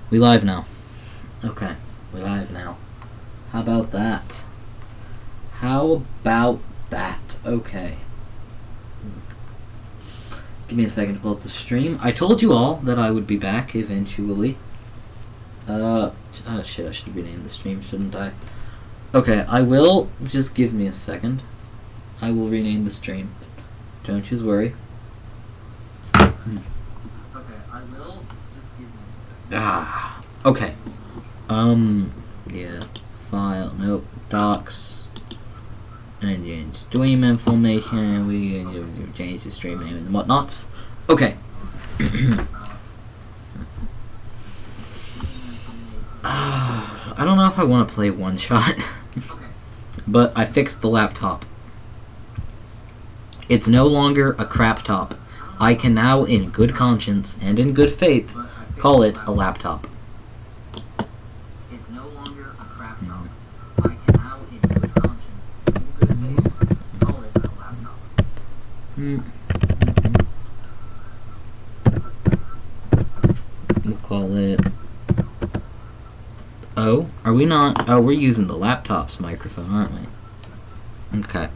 We live now. Okay, we're live now. How about that? How about that? Okay. Give me a second to pull up the stream. I told you all that I would be back eventually. Oh shit, I should rename the stream, shouldn't I? Okay, I will. Just give me a second. I will rename the stream. Don't you worry. Okay, I will. Just give me a second. Okay. Yeah. File. Nope. Docs. And stream information. And we change the stream name and whatnots. Okay. I don't know if I want to play one shot. But I fixed the laptop. It's no longer a crap top. I can now, in good conscience and in good faith, call it a laptop. It's no longer a crap top. I can now, in good conscience and in good faith, call it a laptop. We'll call it... Oh, are we not? Oh, we're using the laptop's microphone, aren't we? Okay.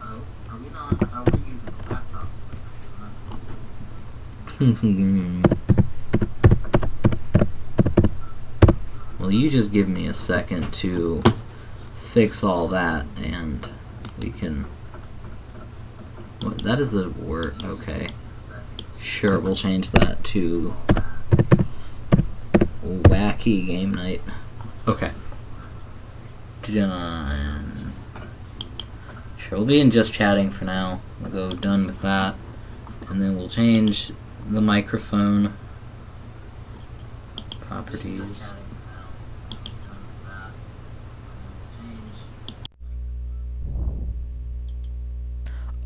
Oh, are we not? Oh, we're using the laptop's microphone. Well, you just give me a second to fix all that, and we can... What, that is a word. Okay. Sure, we'll change that to... Wacky game night. Okay. Done. Sure, we'll be in just chatting for now. We'll go done with that. And then we'll change the microphone properties.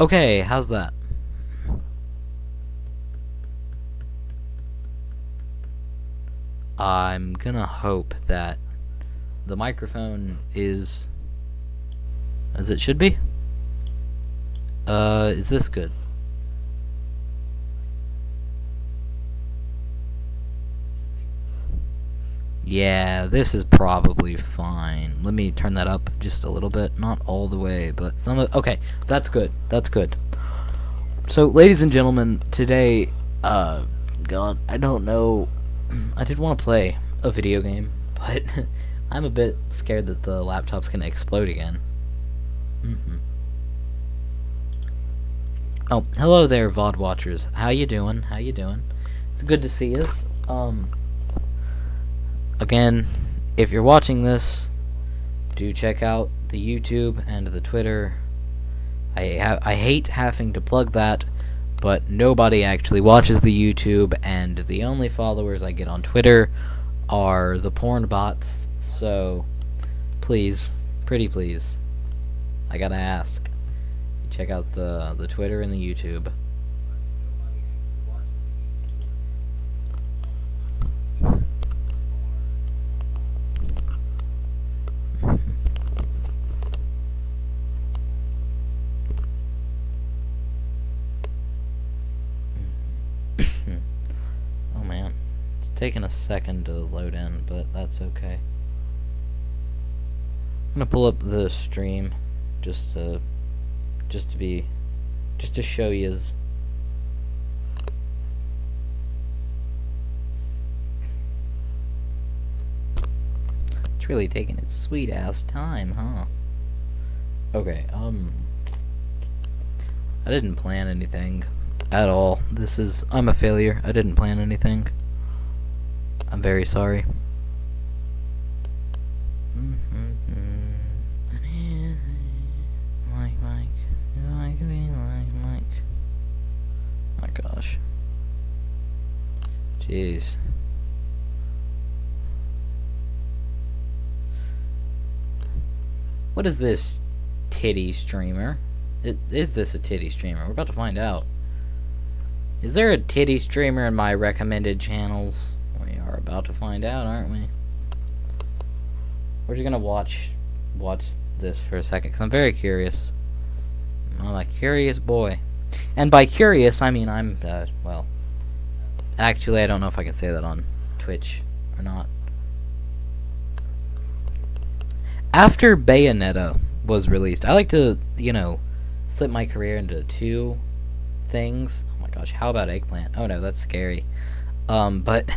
Okay, how's that? I'm gonna hope that the microphone is as it should be. Is this good? Yeah, this is probably fine. Let me turn that up just a little bit, not all the way, but some of... Okay, that's good. That's good. So, ladies and gentlemen, today, God, I don't know. I did want to play a video game, but I'm a bit scared that the laptop's gonna explode again. Oh, hello there, VOD watchers. How you doing? How you doing? It's good to see us. Again, if you're watching this, do check out the YouTube and the Twitter. I hate having to plug that, but nobody actually watches the YouTube, and the only followers I get on Twitter are the porn bots, so please, pretty please, I gotta ask, check out the Twitter and the YouTube. Taking a second to load in, but that's okay. I'm gonna pull up the stream just to show yous. It's really taking its sweet ass time, huh? Okay, I didn't plan anything at all. I'm a failure. I didn't plan anything. I'm very sorry. My gosh. Jeez. What is this titty streamer? Is this a titty streamer? We're about to find out. Is there a titty streamer in my recommended channels? We are about to find out, aren't we? We're just gonna watch this for a second, because I'm very curious. I'm a curious boy. And by curious, I mean I'm, well, Actually, I don't know if I can say that on Twitch or not. After Bayonetta was released, I like to, split my career into two things. Oh my gosh, how about eggplant? Oh no, that's scary. But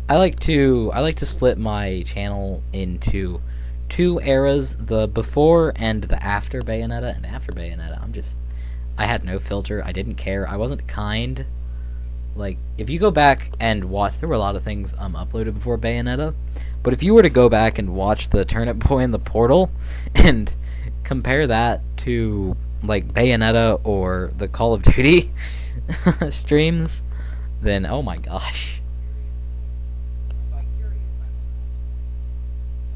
I like to split my channel into two eras, the before and the after Bayonetta. And after Bayonetta, I had no filter. I didn't care. I wasn't kind. Like, if you go back and watch, there were a lot of things uploaded before Bayonetta, but if you were to go back and watch the Turnip Boy in the Portal and compare that to, like, Bayonetta or the Call of Duty streams, then, oh my gosh.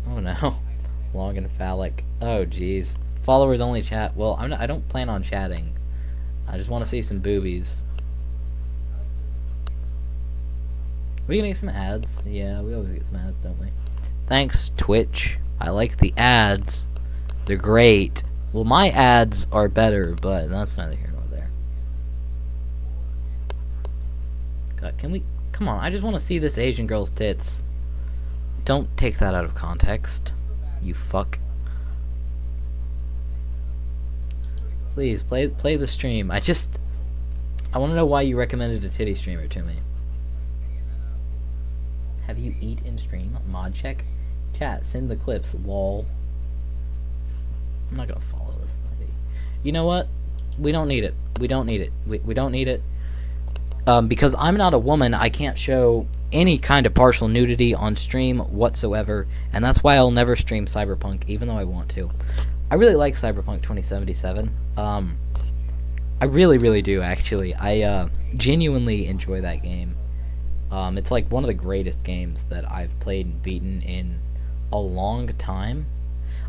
Oh no. Long and phallic. Oh jeez. Followers only chat. Well, I don't plan on chatting. I just want to see some boobies. We gonna get some ads? Yeah, we always get some ads, don't we? Thanks, Twitch. I like the ads. They're great. Well, my ads are better, but that's neither here nor there. God, can we... Come on, I just want to see this Asian girl's tits. Don't take that out of context, you fuck. Please, play the stream. I want to know why you recommended a titty streamer to me. Have you eat in stream? Mod check? Chat, send the clips, lol. I'm not gonna follow this lady. You know what? We don't need it. We don't need it. We don't need it. Because I'm not a woman, I can't show any kind of partial nudity on stream whatsoever, and that's why I'll never stream Cyberpunk, even though I want to. I really like Cyberpunk 2077. I really, really do, actually. I genuinely enjoy that game. It's like one of the greatest games that I've played and beaten in a long time.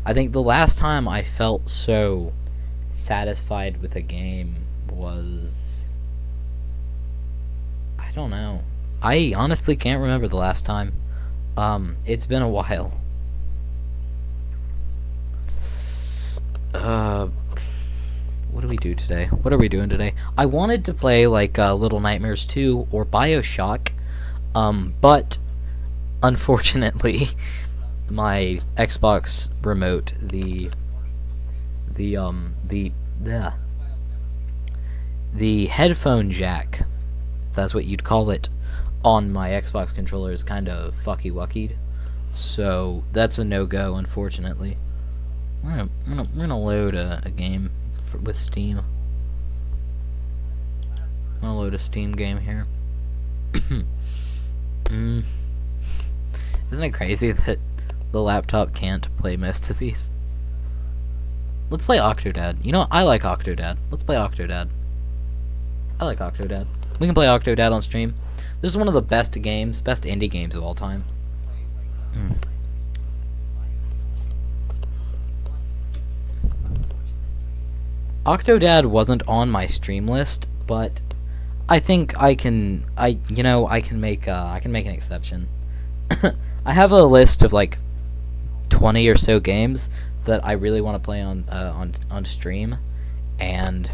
I think the last time I felt so satisfied with a game was... I don't know. I honestly can't remember the last time. It's been a while. What do we do today? What are we doing today? I wanted to play, like, Little Nightmares 2 or BioShock, but unfortunately, my Xbox remote, the headphone jack, that's what you'd call it, on my Xbox controller is kind of fucky-wuckied, so that's a no-go, unfortunately. We're gonna load a game with Steam. I'm gonna load a Steam game here. Isn't it crazy that the laptop can't play most of these? Let's play Octodad. You know what? I like Octodad. Let's play Octodad. I like Octodad. We can play Octodad on stream. This is one of the best indie games of all time. Octodad wasn't on my stream list, but I think I can make an exception. I have a list of like 20 or so games that I really want to play on stream, and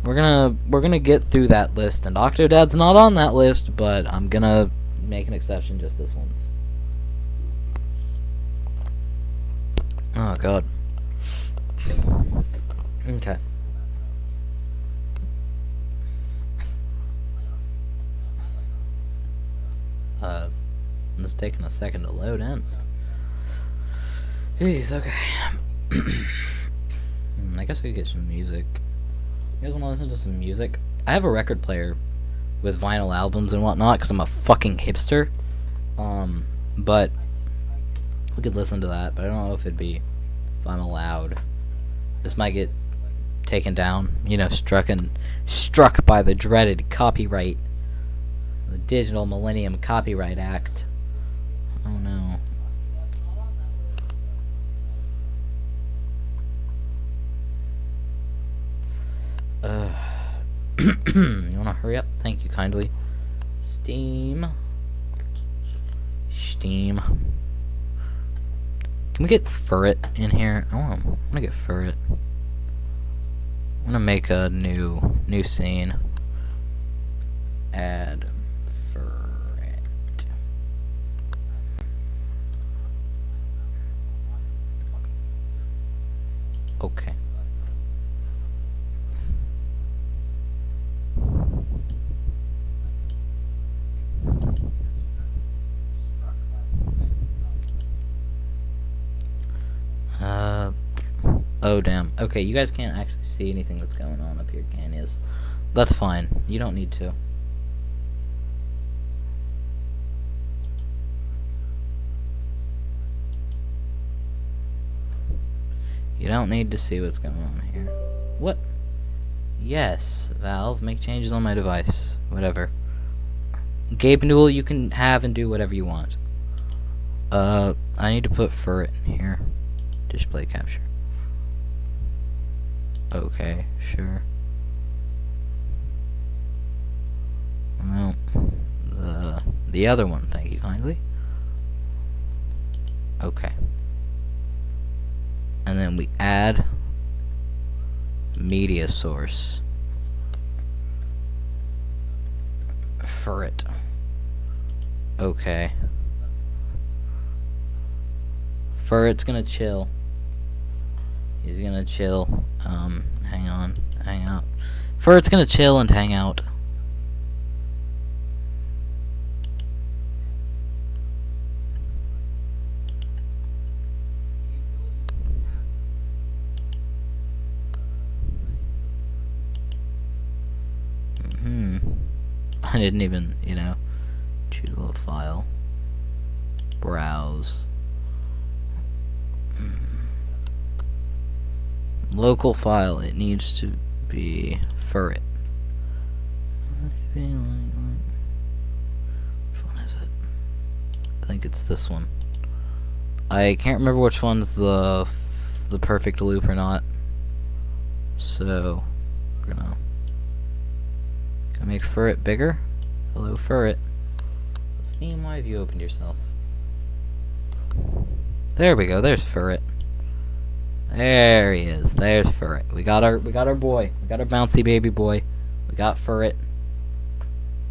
we're gonna get through that list. And Octodad's not on that list, but I'm gonna make an exception. Just this one's. Oh God. Okay. It's taking a second to load in. Jeez, okay. I guess we could get some music. You guys want to listen to some music? I have a record player with vinyl albums and whatnot because I'm a fucking hipster. But we could listen to that, but I don't know if I'm allowed. This might get taken down, struck by the dreaded copyright, the Digital Millennium Copyright Act. Oh no. You wanna hurry up? Thank you kindly. Steam. Can we get Furret in here? I wanna get Furret. I'm gonna make a new scene. Add Okay. Oh damn. Okay, you guys can't actually see anything that's going on up here, can you? That's fine. You don't need to. You don't need to see what's going on here. What? Yes, Valve, make changes on my device. Whatever. Gabe Newell, you can have and do whatever you want. I need to put Furret in here. Display capture. Okay, sure. No, the other one, thank you kindly. Okay. And then we add media source. Furret. Okay. Furret's gonna chill. He's gonna chill. Hang on. Hang out. Furret's gonna chill and hang out. I didn't even, choose a little file. Browse. Local file, it needs to be Furret. Which one is it? I think it's this one. I can't remember which one's the perfect loop or not. So, we're gonna make Furret bigger. Hello, Furret. Steam, why have you opened yourself? There we go. There's Furret. There he is. There's Furret. We got our boy. We got our bouncy baby boy. We got Furret.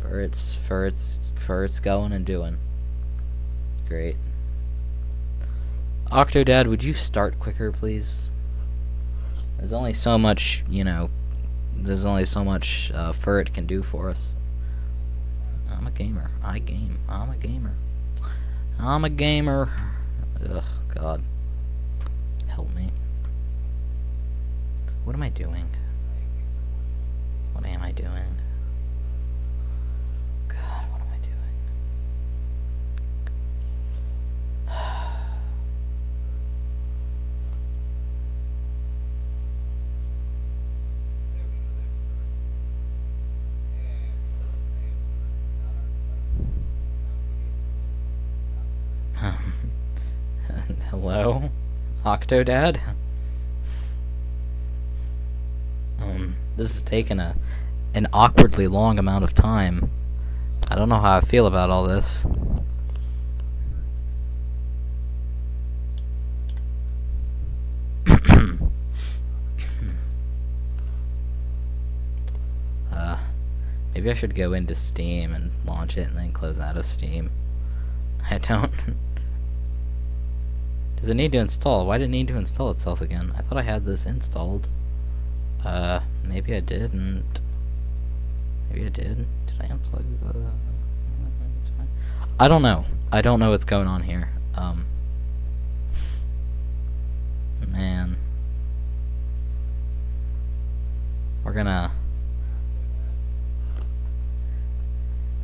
Furret's going and doing. Great. Octodad, would you start quicker, please? There's only so much, there's only so much Furret can do for us. I'm a gamer. I game. I'm a gamer. I'm a gamer. Ugh, God. Help me. What am I doing? What am I doing? God, what am I doing? Hello? Octodad? This is taking an awkwardly long amount of time. I don't know how I feel about all this. Maybe I should go into Steam and launch it and then close out of Steam. I don't... Does it need to install? Why did it need to install itself again? I thought I had this installed. Maybe I didn't. Maybe I did. Did I unplug the... I don't know. I don't know what's going on here. Man. We're gonna...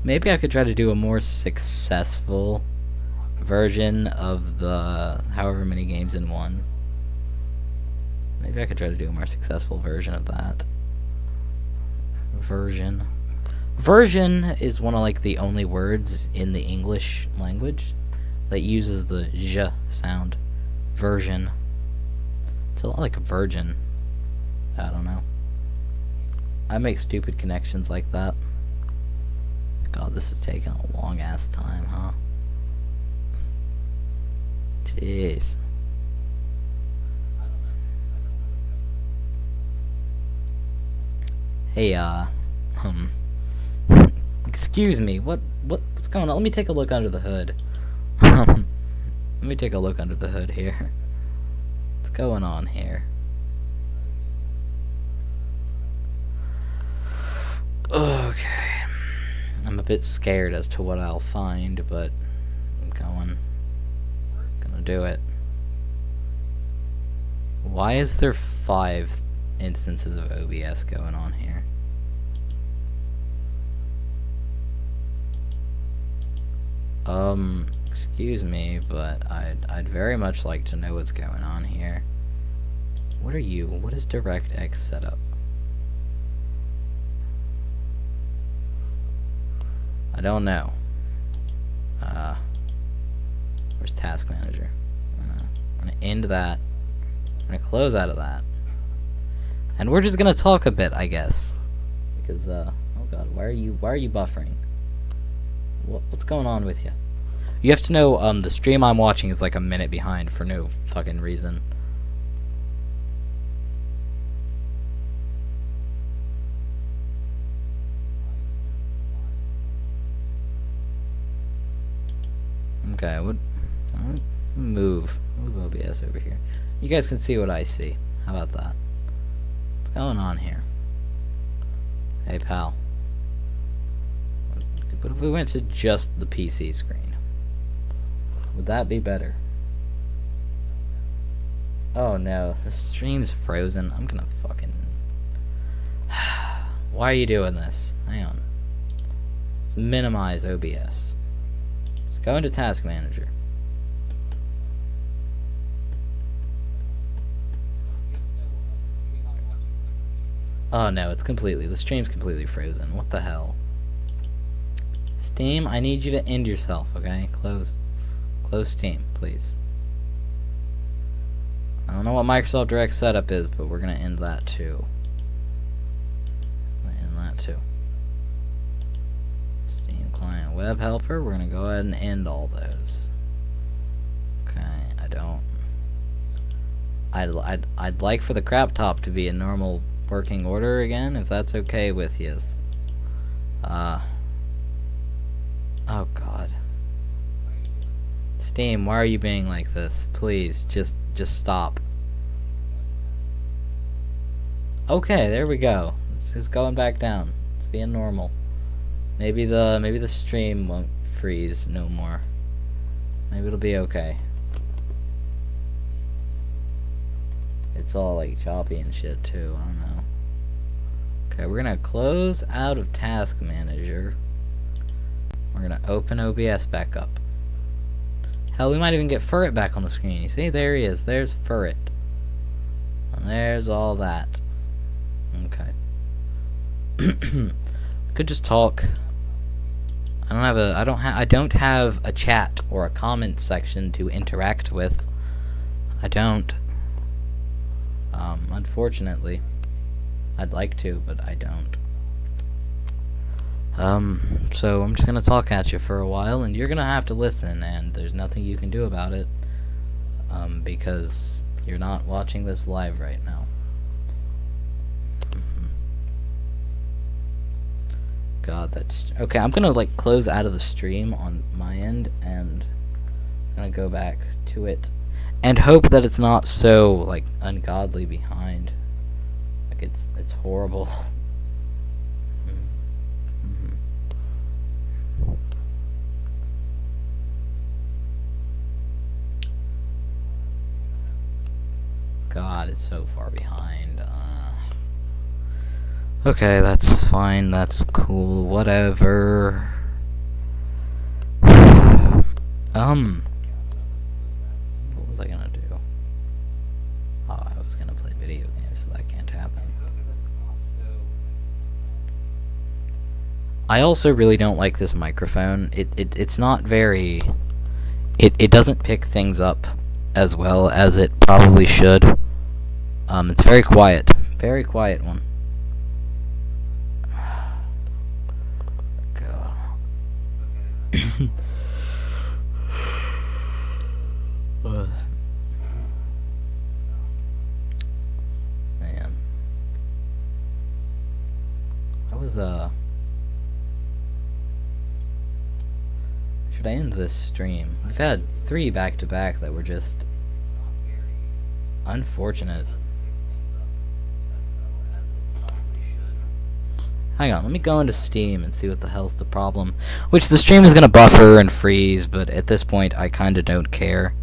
Maybe I could try to do a more successful version of the however many games in one. Maybe I could try to do a more successful version of that. Version is one of like the only words in the English language that uses the j sound. Version. It's a lot like virgin. I don't know. I make stupid connections like that. God, this is taking a long ass time, huh? Jeez. Hey, excuse me, what's going on? Let me take a look under the hood. Let me take a look under the hood here. What's going on here? Okay. I'm a bit scared as to what I'll find, but I'm gonna do it. Why is there 5 instances of OBS going on here? Excuse me, but I'd very much like to know what's going on here. What are you? What is DirectX setup? I don't know. Where's Task Manager? I'm gonna end that. I'm gonna close out of that. And we're just gonna talk a bit, I guess. Because, oh god, why are you buffering? What's going on with you? You have to know, the stream I'm watching is like a minute behind for no fucking reason. Okay, move OBS over here. You guys can see what I see. How about that? What's going on here? Hey, pal. What if we went to just the PC screen? Would that be better? Oh no, the stream's frozen. I'm gonna fucking... Why are you doing this? Hang on. Let's minimize OBS. Let's go into Task Manager. Oh no, the stream's completely frozen. What the hell? Steam, I need you to end yourself, okay? Close Steam, please. I don't know what Microsoft Direct setup is, but we're gonna end that too. Steam client web helper, we're gonna go ahead and end all those. Okay, I'd like for the crap top to be in normal working order again, if that's okay with you. Oh god. Steam, why are you being like this? Please, just stop. Okay, there we go. It's going back down. It's being normal. Maybe the stream won't freeze no more. Maybe it'll be okay. It's all like choppy and shit too. I don't know. Okay, we're gonna close out of Task Manager. We're gonna open OBS back up. Hell, we might even get Furret back on the screen. You see, there he is. There's Furret. And there's all that. Okay. Could just talk. I don't have a chat or a comment section to interact with. I don't. Unfortunately. I'd like to, but I don't. So I'm just gonna talk at you for a while, and you're gonna have to listen, and there's nothing you can do about it, because you're not watching this live right now. God, that's... Okay, I'm gonna, like, close out of the stream on my end, and I'm gonna go back to it, and hope that it's not so, like, ungodly behind. Like, it's horrible. God, it's so far behind. Okay, that's fine. That's cool. Whatever. What was I gonna do? Oh, I was gonna play video games, so that can't happen. I also really don't like this microphone. It's not very... It doesn't pick things up as well as it probably should. It's very quiet. Very quiet one. God. Man. Should I end this stream? We've had 3 back-to-back that were just unfortunate. Hang on, let me go into Steam and see what the hell's the problem. Which the stream is gonna buffer and freeze, but at this point I kinda don't care.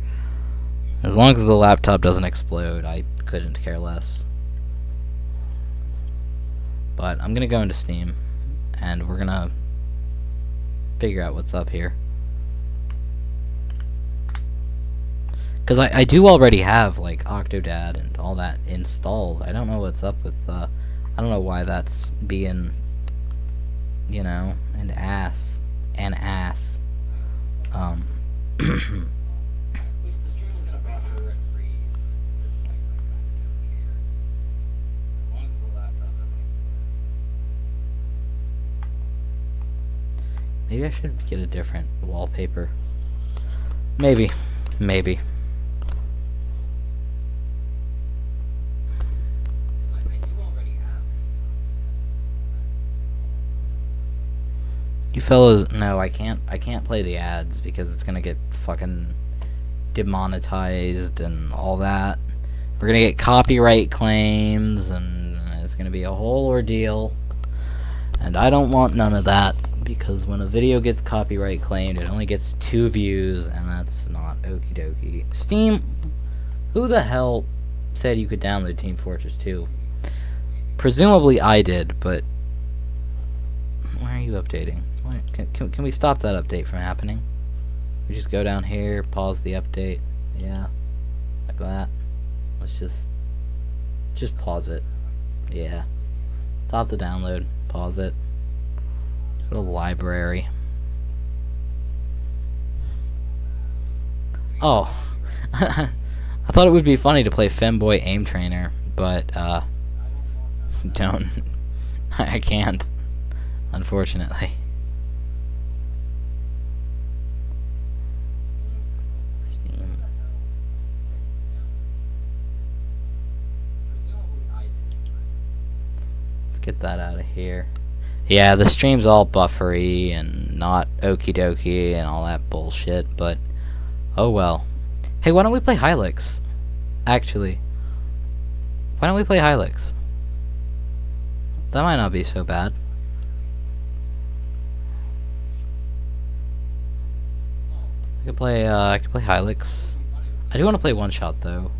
As long as the laptop doesn't explode, I couldn't care less. But I'm gonna go into Steam, and we're gonna figure out what's up here. Because I do already have, like, Octodad and all that installed. I don't know what's up with, I don't know why that's being, you know, an ass. Which the stream is gonna buffer and freeze, but at this point I kinda don't care. As long as the laptop doesn't explode. Maybe I should get a different wallpaper. Maybe. You fellas, no, I can't play the ads because it's gonna get fucking demonetized and all that. We're gonna get copyright claims and it's gonna be a whole ordeal. And I don't want none of that because when a video gets copyright claimed, it only gets 2 views and that's not okie dokie. Steam, who the hell said you could download Team Fortress 2? Presumably I did, but why are you updating? Can we stop that update from happening? We just go down here, pause the update. Yeah, like that. Let's just pause it. Yeah. Stop the download. Pause it. Go to the library. Oh. I thought it would be funny to play Femboy Aim Trainer, but, don't. I can't. Unfortunately. Steam. Let's get that out of here. Yeah, the stream's all buffery and not okie dokie and all that bullshit, but oh well. Hey, why don't we play Hylix? Actually. Why don't we play Hylix? That might not be so bad. I could play Hylix. I do want to play One Shot though.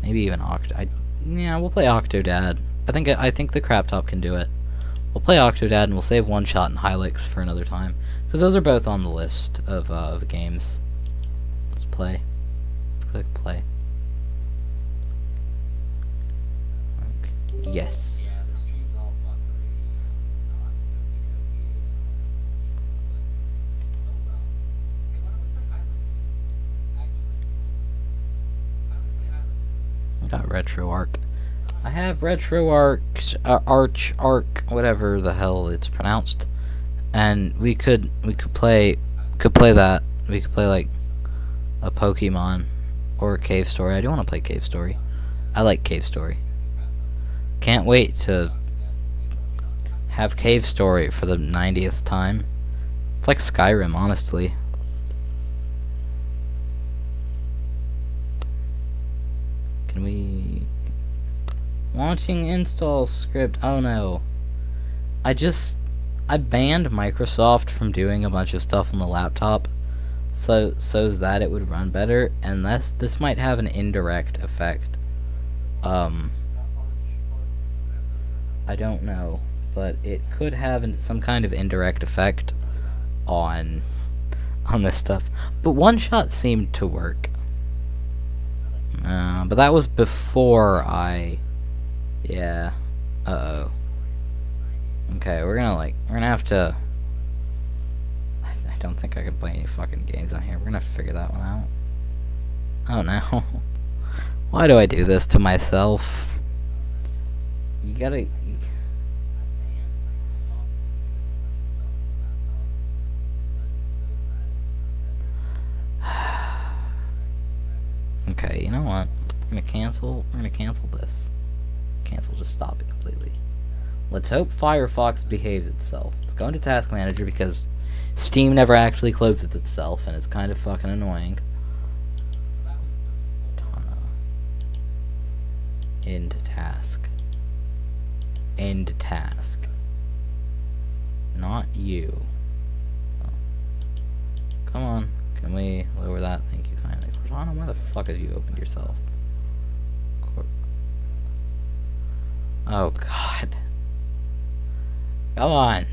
Maybe even yeah, we'll play Octodad. I think the crap top can do it. We'll play Octodad and we'll save One Shot and Hylix for another time because those are both on the list of games. Let's play. Let's click play. Okay. Yes. Got RetroArch. I have RetroArch, Arch, whatever the hell it's pronounced, and we could play that. We could play like a Pokemon or Cave Story. I do want to play Cave Story. I like Cave Story. Can't wait to have Cave Story for the 90th time. It's like Skyrim, honestly. Can we... Launching install script. Oh no. I banned Microsoft from doing a bunch of stuff on the laptop so that it would run better, and this might have an indirect effect. I don't know, but it could have some kind of indirect effect on this stuff. But One Shot seemed to work. But that was before yeah. Uh-oh. Okay, we're gonna have to... I don't think I can play any fucking games on here. We're gonna have to figure that one out. Oh no. Why do I do this to myself? You gotta... Okay, you know what? We're gonna cancel this. Just stop it completely. Let's hope Firefox behaves itself. Let's go into Task Manager because Steam never actually closes itself and it's kind of fucking annoying. Into Task. End task. Not you. Oh. Come on. Can we lower that? Thank you kindly. Cortana, why the fuck have you opened yourself? Oh god. Come on.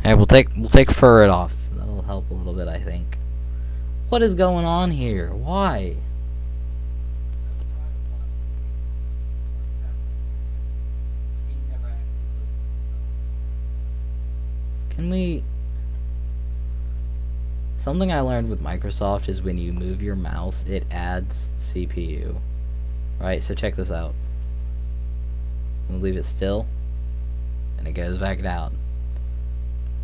Hey, we'll take fur it off. That'll help a little bit, I think. What is going on here? Why? Can we... Something I learned with Microsoft is when you move your mouse, it adds CPU. Right, so check this out. We'll leave it still, and it goes back down.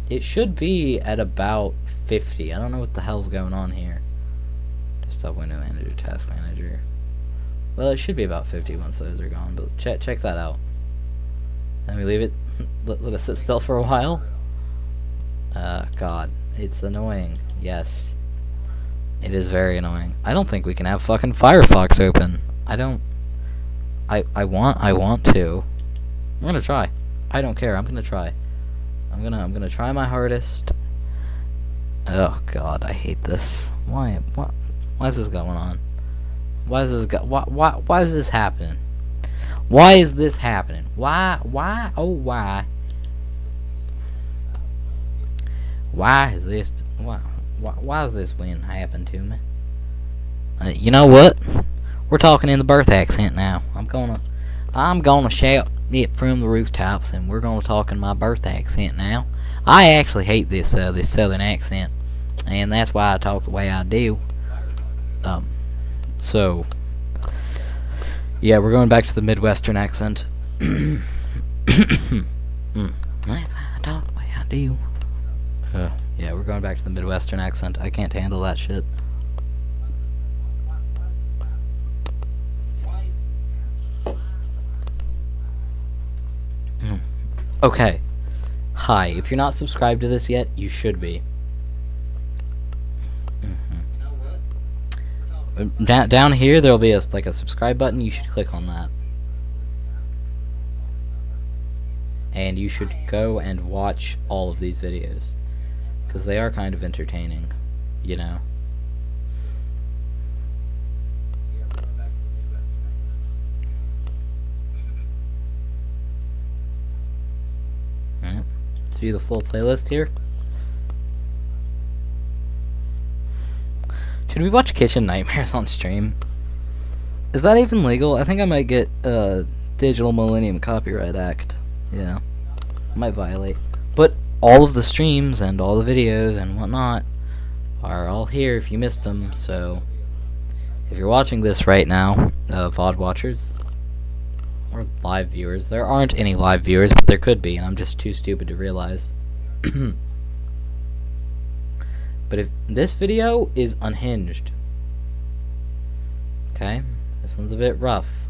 It should be at about 50. I don't know what the hell's going on here. Desktop window manager, task manager. Well, it should be about 50 once those are gone, but check that out. Then we leave it, let it sit still for a while. God, it's annoying. Yes. It is very annoying. I don't think we can have fucking Firefox open. I want to. I'm gonna try. I don't care. I'm gonna try. I'm gonna try my hardest. Oh god, I hate this. Why is this going on? Why is this happening? Why is this happening? Why? Oh, why? Why is this? Why is this when happen to me? You know what? We're talking in the birth accent now. I'm gonna shout it from the rooftops, and we're gonna talk in my birth accent now. I actually hate this this southern accent, and that's why I talk the way I do. So yeah, we're going back to the midwestern accent. I talk the way I do. Yeah, we're going back to the midwestern accent. I can't handle that shit. Okay. Hi, if you're not subscribed to this yet, you should be. Down here, there'll be a subscribe button. You should click on that. And you should go and watch all of these videos, because they are kind of entertaining, you know. Alright, let's view the full playlist here. Should we watch Kitchen Nightmares on stream? Is that even legal? I think I might get Digital Millennium Copyright Act. Yeah, might violate. But all of the streams and all the videos and whatnot are all here if you missed them. So if you're watching this right now, VOD watchers or live viewers, there aren't any live viewers, but there could be, and I'm just too stupid to realize. But if this video is unhinged, okay, this one's a bit rough.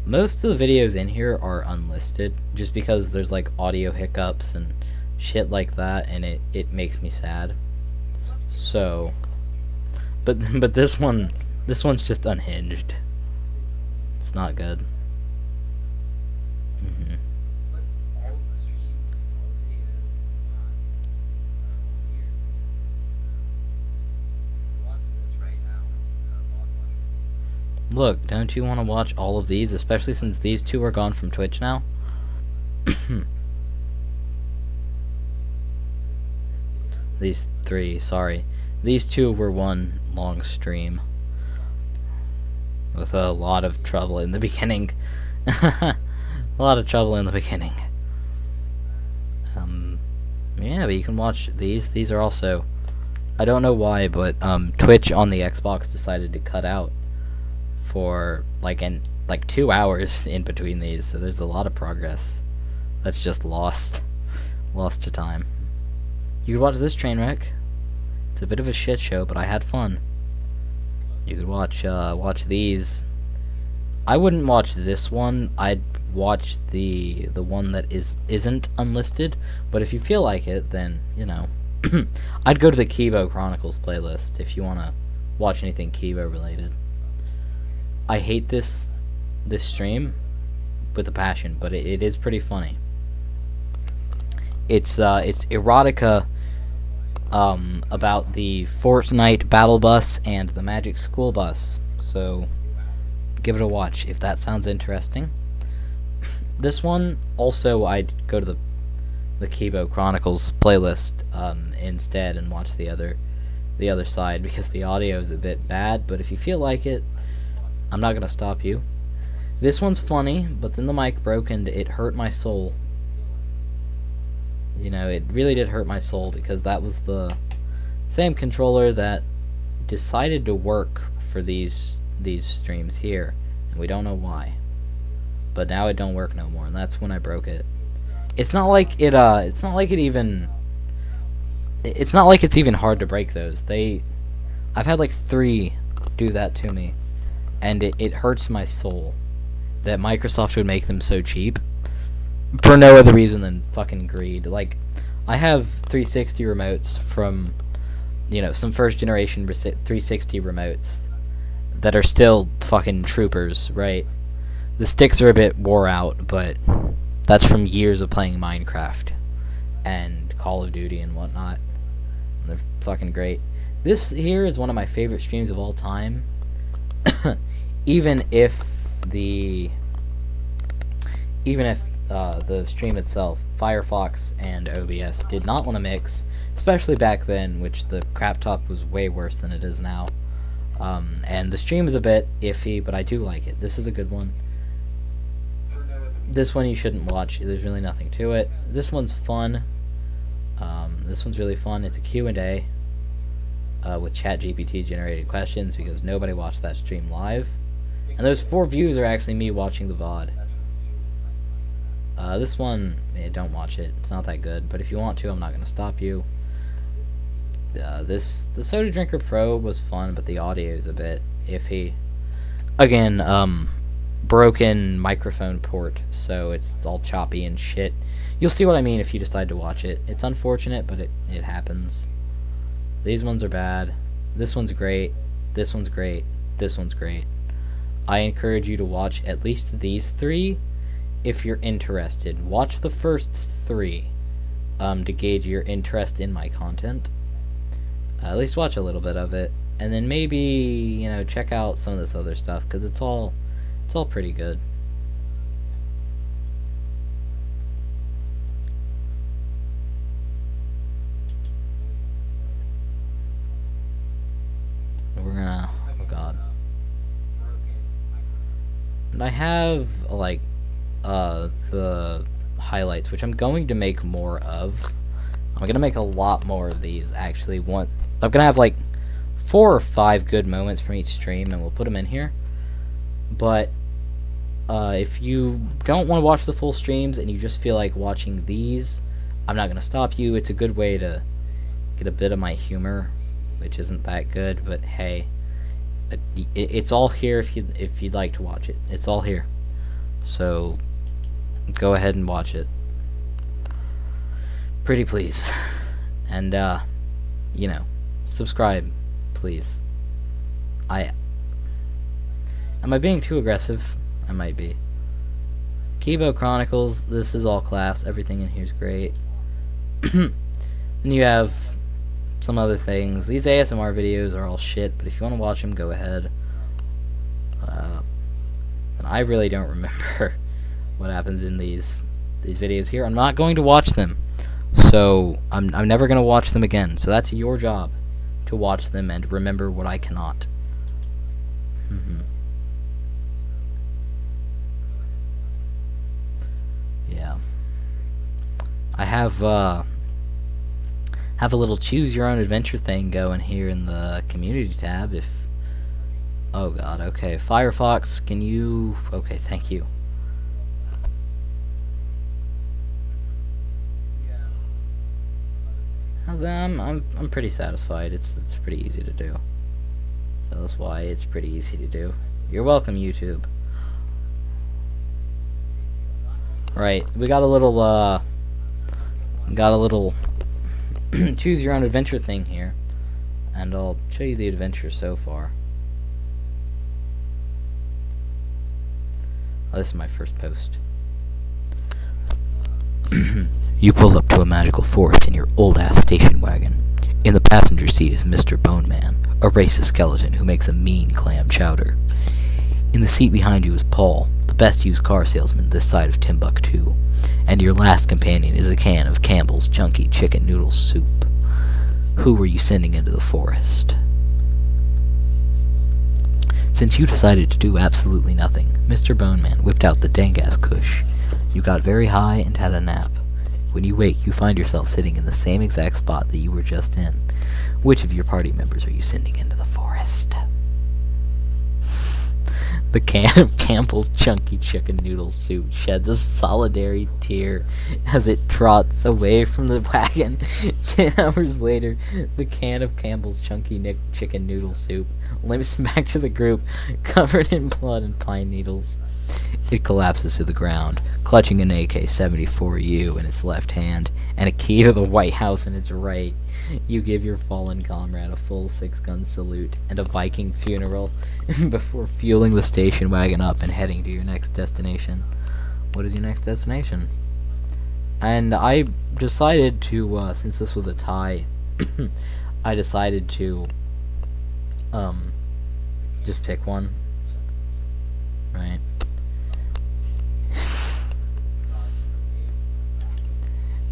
Most of the videos in here are unlisted, just because there's like audio hiccups and shit like that, and it makes me sad. So, but this one's just unhinged. It's not good. Look, don't you want to watch all of these, especially since these two are gone from Twitch now? These three, sorry. These two were one long stream with a lot of trouble in the beginning. A lot of trouble in the beginning. Yeah, but you can watch these. These are also, I don't know why, but Twitch on the Xbox decided to cut out for like 2 hours in between these, so there's a lot of progress that's just lost to time. You could watch this train wreck. It's a bit of a shit show, but I had fun. You could watch these. I wouldn't watch this one. I'd watch the one that isn't unlisted, but if you feel like it, then you know. I'd go to the Kibo Chronicles playlist if you want to watch anything Kibo related. I hate this this stream with a passion, but it is pretty funny. It's erotica about the Fortnite battle bus and the Magic School Bus. So give it a watch if that sounds interesting. This one also, I'd go to the Kibo Chronicles playlist instead and watch the other side, because the audio is a bit bad. But if you feel like it, I'm not gonna stop you. This one's funny, but then the mic broke and it hurt my soul. You know, it really did hurt my soul, because that was the same controller that decided to work for these streams here, and we don't know why. But now it don't work no more, and that's when I broke it. It's not like it's even hard to break those. I've had like 3 do that to me, and it hurts my soul that Microsoft would make them so cheap for no other reason than fucking greed. Like, I have 360 remotes from, you know, some first generation 360 remotes that are still fucking troopers, right? The sticks are a bit wore out, but that's from years of playing Minecraft and Call of Duty and whatnot. And they're fucking great. This here is one of my favorite streams of all time. even if the stream itself, Firefox and OBS, did not want to mix, especially back then, which the crap top was way worse than it is now. And the stream is a bit iffy, but I do like it. This is a good one. This one you shouldn't watch. There's really nothing to it. This one's fun. This one's really fun. It's a Q&A with ChatGPT generated questions, because nobody watched that stream live. And those 4 views are actually me watching the VOD. This one, don't watch it. It's not that good. But if you want to, I'm not going to stop you. The Soda Drinker Pro was fun, but the audio is a bit iffy. Again, broken microphone port, so it's all choppy and shit. You'll see what I mean if you decide to watch it. It's unfortunate, but it happens. These ones are bad. This one's great. This one's great. This one's great. I encourage you to watch at least these 3 if you're interested. Watch the first 3 to gauge your interest in my content. At least watch a little bit of it, and then maybe, you know, check out some of this other stuff, because it's all pretty good. We're gonna, oh god. And I have, like, the highlights, which I'm going to make more of. I'm gonna make a lot more of these, actually. I'm gonna have, like, 4 or 5 good moments from each stream, and we'll put them in here. But if you don't want to watch the full streams and you just feel like watching these, I'm not going to stop you. It's a good way to get a bit of my humor, which isn't that good, but hey, it's all here if you'd like to watch it. It's all here. So go ahead and watch it. Pretty please. And you know, subscribe, please. Am I being too aggressive? I might be. Kibo Chronicles, this is all class. Everything in here is great. And you have some other things. These ASMR videos are all shit, but if you want to watch them, go ahead. And I really don't remember what happens in these videos here. I'm not going to watch them, so I'm never going to watch them again. So that's your job, to watch them and remember what I cannot. Yeah. I have a little choose your own adventure thing going here in the community tab. If, oh god, okay, Firefox, can you, okay, thank you. I'm pretty satisfied. It's pretty easy to do. So that's why it's pretty easy to do. You're welcome, YouTube. Right, we got a little choose your own adventure thing here, and I'll show you the adventure so far. Oh, this is my first post. You pull up to a magical forest in your old-ass station wagon. In the passenger seat is Mr. Bone Man, a racist skeleton who makes a mean clam chowder. In the seat behind you is Paul, the best used car salesman this side of Timbuktu. And your last companion is a can of Campbell's Chunky Chicken Noodle Soup. Who were you sending into the forest? Since you decided to do absolutely nothing, Mr. Bone Man whipped out the dank-ass kush. You got very high and had a nap. When you wake, you find yourself sitting in the same exact spot that you were just in. Which of your party members are you sending into the forest? The can of Campbell's Chunky Chicken Noodle Soup sheds a solitary tear as it trots away from the wagon. 10 hours later, the can of Campbell's Chunky Chicken Noodle Soup limps back to the group, covered in blood and pine needles. It collapses to the ground, clutching an AK-74U in its left hand and a key to the White House in its right. You give your fallen comrade a full 6-gun salute and a Viking funeral before fueling the station wagon up and heading to your next destination. What is your next destination? And I decided to, since this was a tie, I decided to, just pick one. Right.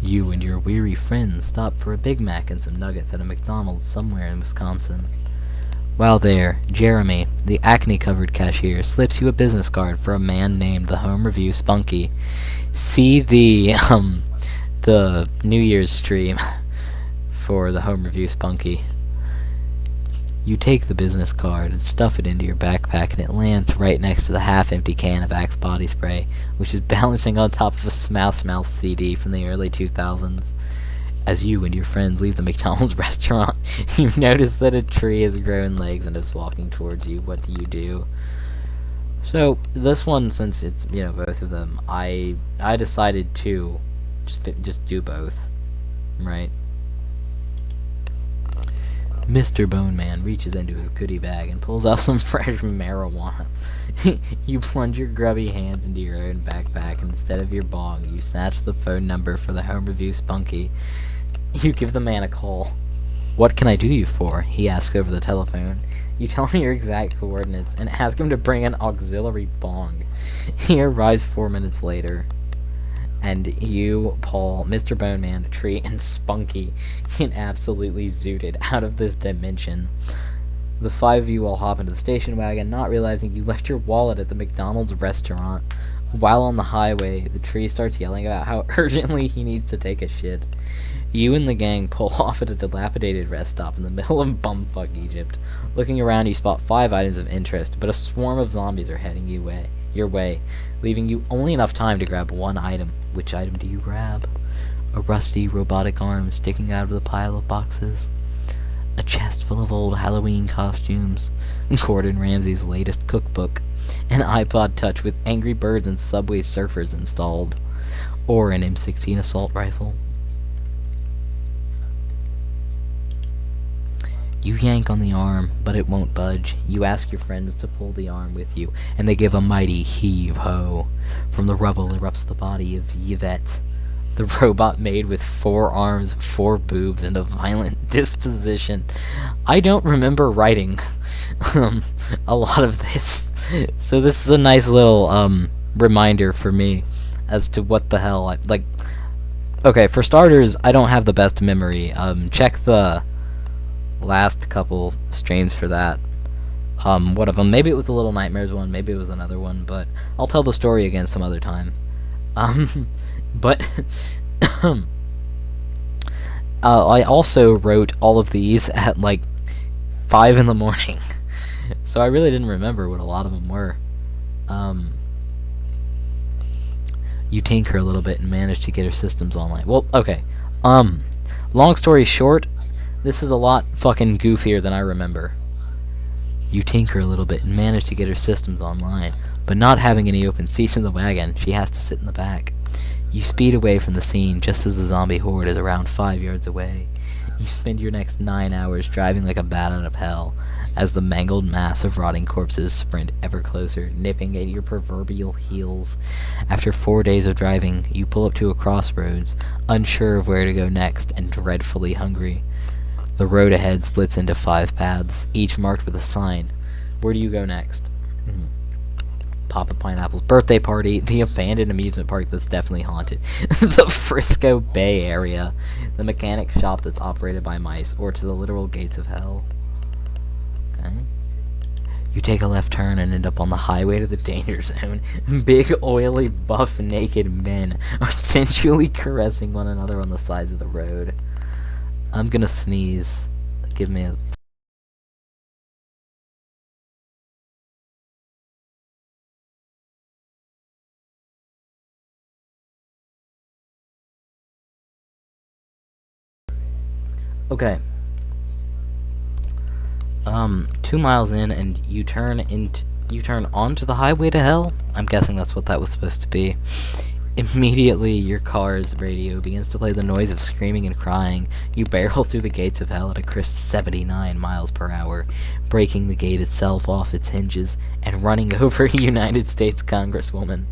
You and your weary friends stop for a Big Mac and some nuggets at a McDonald's somewhere in Wisconsin. While there, Jeremy, the acne-covered cashier, slips you a business card for a man named the Home Review Spunky. See the New Year's stream for the Home Review Spunky. You take the business card and stuff it into your backpack, and it lands right next to the half-empty can of Axe body spray, which is balancing on top of a Smash Mouth CD from the early 2000s. As you and your friends leave the McDonald's restaurant, you notice that a tree has grown legs and is walking towards you. What do you do? So, this one, since it's, both of them, I decided to just do both, right? Mr. Bone Man reaches into his goodie bag and pulls out some fresh marijuana. You plunge your grubby hands into your own backpack, and instead of your bong, you snatch the phone number for the Home Review Spunky. You give the man a call. "What can I do you for?" he asks over the telephone. You tell him your exact coordinates and ask him to bring an auxiliary bong. He arrives 4 minutes later. And you, Paul, Mr. Bone Man, Tree, and Spunky get absolutely zooted out of this dimension. The 5 of you all hop into the station wagon, not realizing you left your wallet at the McDonald's restaurant. While on the highway, the Tree starts yelling about how urgently he needs to take a shit. You and the gang pull off at a dilapidated rest stop in the middle of bumfuck Egypt. Looking around, you spot 5 items of interest, but a swarm of zombies are heading your way, leaving you only enough time to grab one item. Which item do you grab? A rusty robotic arm sticking out of the pile of boxes? A chest full of old Halloween costumes? Gordon Ramsay's latest cookbook? An iPod Touch with Angry Birds and Subway Surfers installed? Or an M16 assault rifle? You yank on the arm, but it won't budge. You ask your friends to pull the arm with you, and they give a mighty heave-ho. From the rubble erupts the body of Yvette, the robot made with 4 arms, 4 boobs, and a violent disposition. I don't remember writing a lot of this, so this is a nice little reminder for me as to what the hell I like. Okay, for starters, I don't have the best memory. Check the last couple streams for that. One of them, maybe it was the Little Nightmares one, maybe it was another one, but I'll tell the story again some other time. But I also wrote all of these at like 5 in the morning, so I really didn't remember what a lot of them were. You tinker a little bit and manage to get her systems online. Well, okay. Long story short, this is a lot fucking goofier than I remember. You tinker a little bit and manage to get her systems online, but not having any open seats in the wagon, she has to sit in the back. You speed away from the scene just as the zombie horde is around 5 yards away. You spend your next 9 hours driving like a bat out of hell as the mangled mass of rotting corpses sprint ever closer, nipping at your proverbial heels. After 4 days of driving, you pull up to a crossroads, unsure of where to go next and dreadfully hungry. The road ahead splits into 5 paths, each marked with a sign. Where do you go next? Papa Pineapple's birthday party, the abandoned amusement park that's definitely haunted, the Frisco Bay area, the mechanic shop that's operated by mice, or to the literal gates of hell. Okay. You take a left turn and end up on the highway to the danger zone. Big, oily, buff, naked men are sensually caressing one another on the sides of the road. I'm gonna sneeze. Give me a... Okay. 2 miles in, and you turn onto the highway to hell. I'm guessing that's what that was supposed to be. Immediately, your car's radio begins to play the noise of screaming and crying. You barrel through the gates of hell at a crisp 79 miles per hour, breaking the gate itself off its hinges and running over a United States Congresswoman.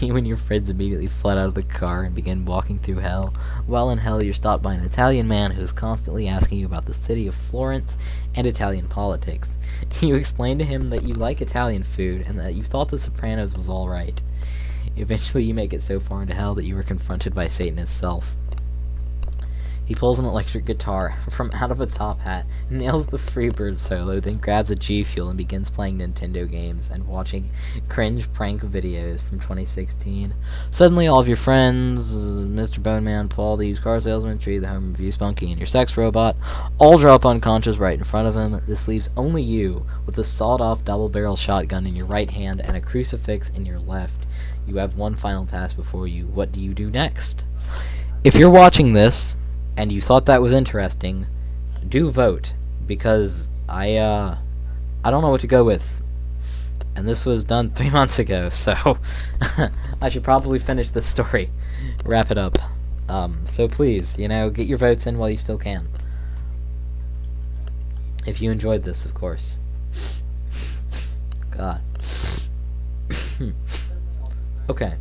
You and your friends immediately fled out of the car and begin walking through hell. While in hell, you're stopped by an Italian man who's constantly asking you about the city of Florence and Italian politics. You explain to him that you like Italian food and that you thought The Sopranos was alright. Eventually, you make it so far into hell that you are confronted by Satan himself. He pulls an electric guitar from out of a top hat, nails the Freebird solo, then grabs a G Fuel and begins playing Nintendo games and watching cringe prank videos from 2016. Suddenly, all of your friends, Mr. Boneman, Paul, the used car salesman, Tree, the home review spunky, and your sex robot, all drop unconscious right in front of him. This leaves only you, with a sawed-off double-barrel shotgun in your right hand and a crucifix in your left. You have one final task before you. What do you do next? If you're watching this and you thought that was interesting, do vote, because I don't know what to go with. And this was done 3 months ago, so I should probably finish this story, wrap it up. So please, get your votes in while you still can. If you enjoyed this, of course. God. Okay.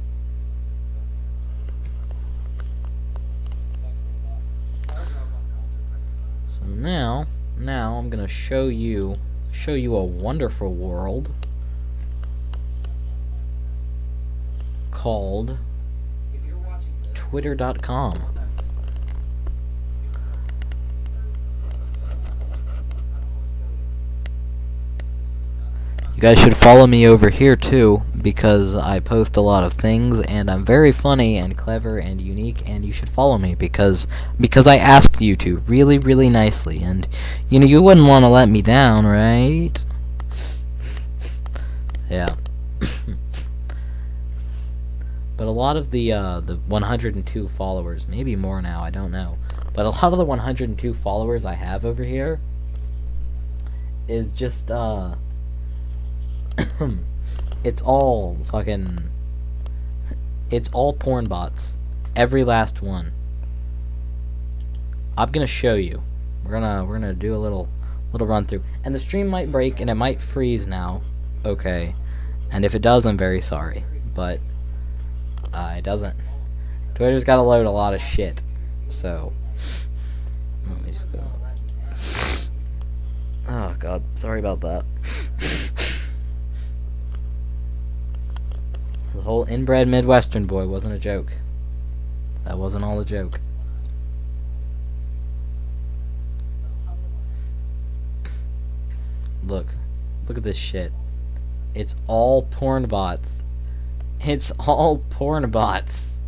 Now I'm gonna show you a wonderful world called Twitter.com. You guys should follow me over here too, because I post a lot of things and I'm very funny and clever and unique, and you should follow me because I asked you to really, really nicely, and you wouldn't want to let me down, right? Yeah. But a lot of the 102 followers, maybe more now, I don't know, but a lot of the 102 followers I have over here is just it's all porn bots. Every last one. I'm gonna show you. We're gonna do a little run through. And the stream might break and it might freeze now. Okay. And if it does, I'm very sorry. But it doesn't. Twitter's gotta load a lot of shit. So let me just go. Oh god, sorry about that. The whole inbred Midwestern boy wasn't a joke. That wasn't all a joke. Look at this shit. It's all porn bots. It's all porn bots.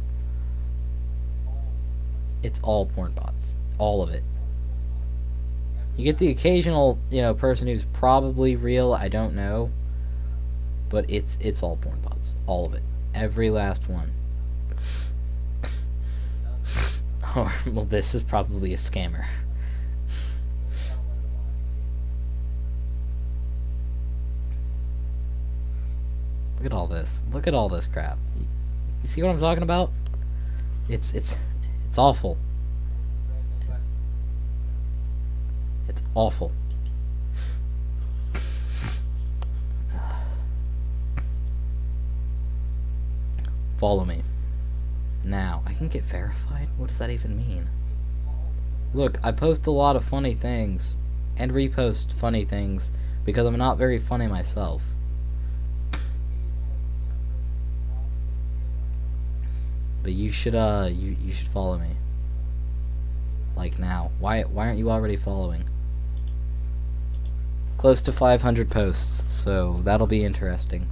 It's all porn bots. All of it. You get the occasional, person who's probably real, I don't know. But it's all porn bots. All of it. Every last one. Or, well, this is probably a scammer. Look at all this. Look at all this crap. You see what I'm talking about? It's awful. It's awful. Follow me. Now, I can get verified? What does that even mean? Look, I post a lot of funny things and repost funny things because I'm not very funny myself. But you should you should follow me. Like now. Why aren't you already following? Close to 500 posts, so that'll be interesting.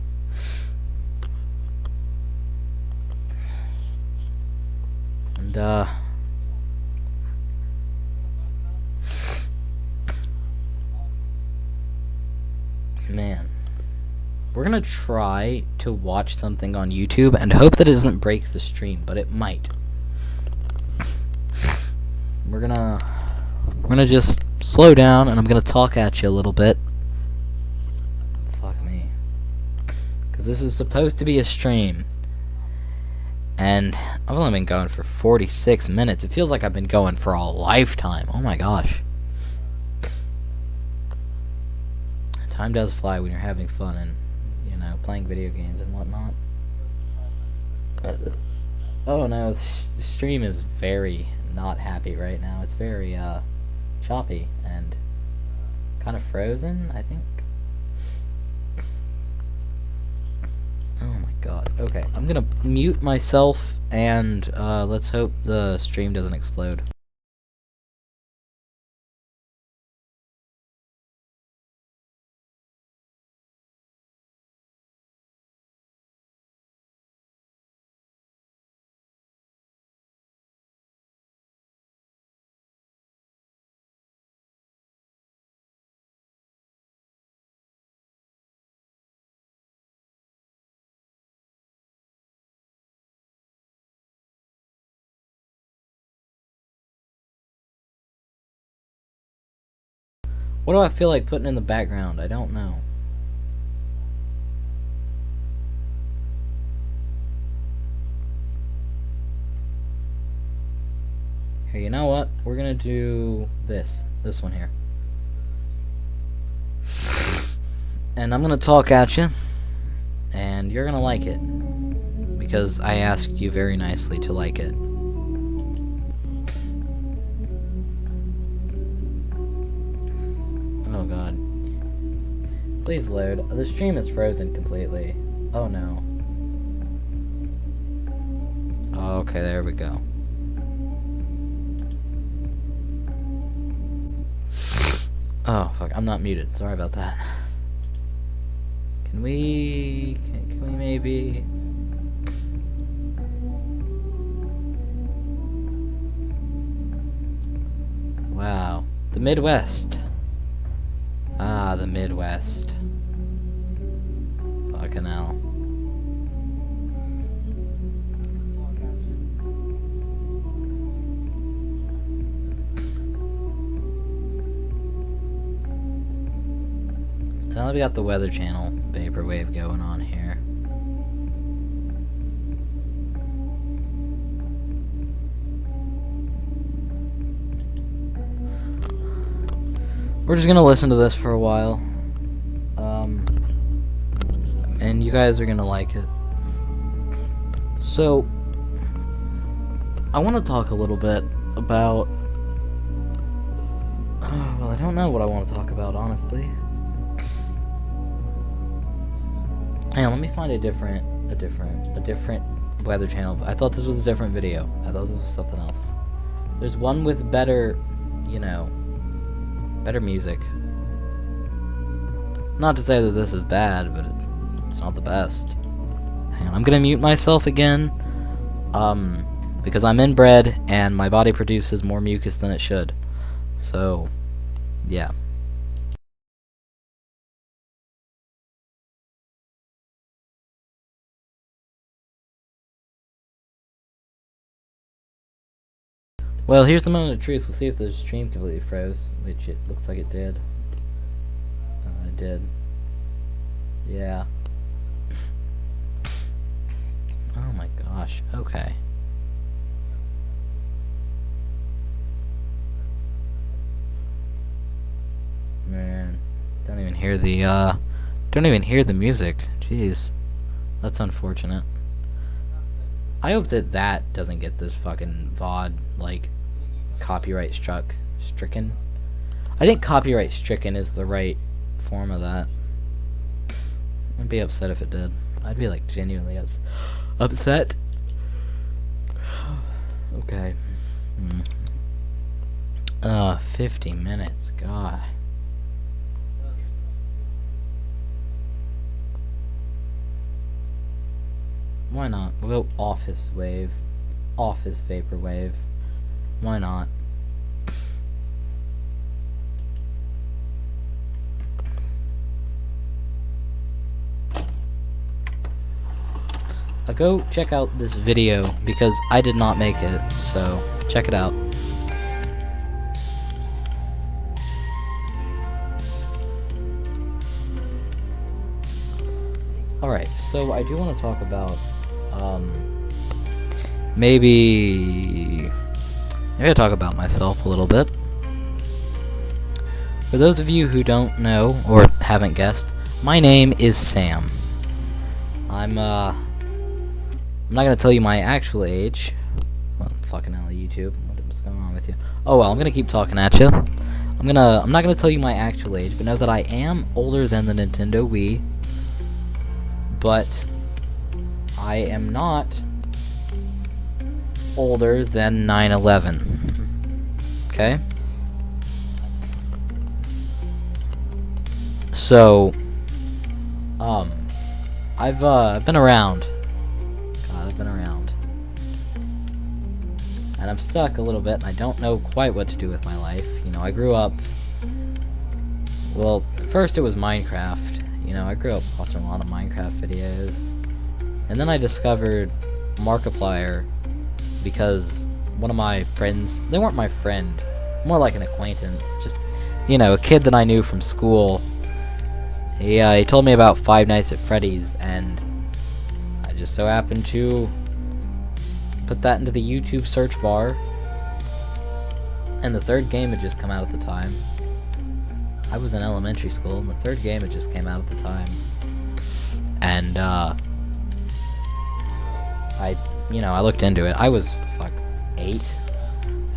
And man, we're gonna try to watch something on YouTube and hope that it doesn't break the stream, but it might. We're gonna just slow down, and I'm gonna talk at you a little bit. Fuck me, because this is supposed to be a stream, and I've only been going for 46 minutes. It feels like I've been going for a lifetime. Oh my gosh. Time does fly when you're having fun and, you know, playing video games and whatnot. Oh no, the stream is very not happy right now. It's very choppy and kind of frozen, I think. Oh my god. Okay, I'm gonna mute myself and let's hope the stream doesn't explode. What do I feel like putting in the background? I don't know. Here, you know what? We're gonna do this one here. And I'm gonna talk at you, and you're gonna like it, because I asked you very nicely to like it. Oh god. Please load. The stream is frozen completely. Oh no. Okay, there we go. Oh fuck, I'm not muted. Sorry about that. Can we maybe... Wow. The Midwest. Ah, the Midwest. Fucking hell. Now we got the Weather Channel vaporwave going on here. We're just gonna listen to this for a while. And you guys are gonna like it. So, I want to talk a little bit about... well, I don't know what I want to talk about, honestly. Hang on, let me find a different Weather Channel. I thought this was a different video. I thought this was something else. There's one with better, you know, better music. Not to say that this is bad, but it's not the best. Hang on, I'm gonna mute myself again. Because I'm inbred and my body produces more mucus than it should. So, yeah. Well, here's the moment of truth. We'll see if the stream completely froze, which it looks like it did. It did. Yeah. Oh my gosh. Okay. hear the music. Jeez, that's unfortunate. I hope that doesn't get this fucking VOD like copyright stricken. I think copyright stricken is the right form of that. I'd be upset if it did. I'd be like genuinely upset. Okay. 50 minutes. God. Why not? We'll go office vaporwave. Why not? Go check out this video because I did not make it, so check it out. Alright, so I do want to talk about maybe I'll talk about myself a little bit. For those of you who don't know or haven't guessed, my name is Sam. I'm not gonna tell you my actual age. Well, fucking hell, YouTube. What's going on with you? Oh well, I'm gonna keep talking at you. I'm not gonna tell you my actual age, but know that I am older than the Nintendo Wii. But I am not older than 9/11. Okay? So, I've been around. God, I've been around. And I'm stuck a little bit, and I don't know quite what to do with my life. You know, I grew up... Well, first it was Minecraft. You know, I grew up watching a lot of Minecraft videos. And then I discovered Markiplier because one of my friends... They weren't my friend. More like an acquaintance. Just, you know, a kid that I knew from school. He told me about Five Nights at Freddy's, and I just so happened to put that into the YouTube search bar. And the third game had just come out at the time. I was in elementary school, and the third game had just came out at the time. And, I looked into it. I was, 8,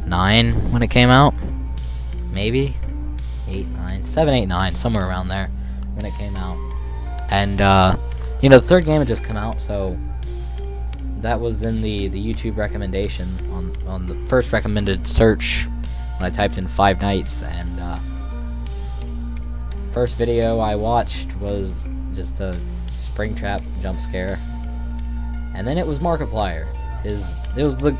9 when it came out. Maybe? 8, 9, 7, 8, 9, somewhere around there when it came out. And, the third game had just come out, so that was in the YouTube recommendation on the first recommended search when I typed in Five Nights, and, first video I watched was just a Springtrap jump scare. And then it was Markiplier. It was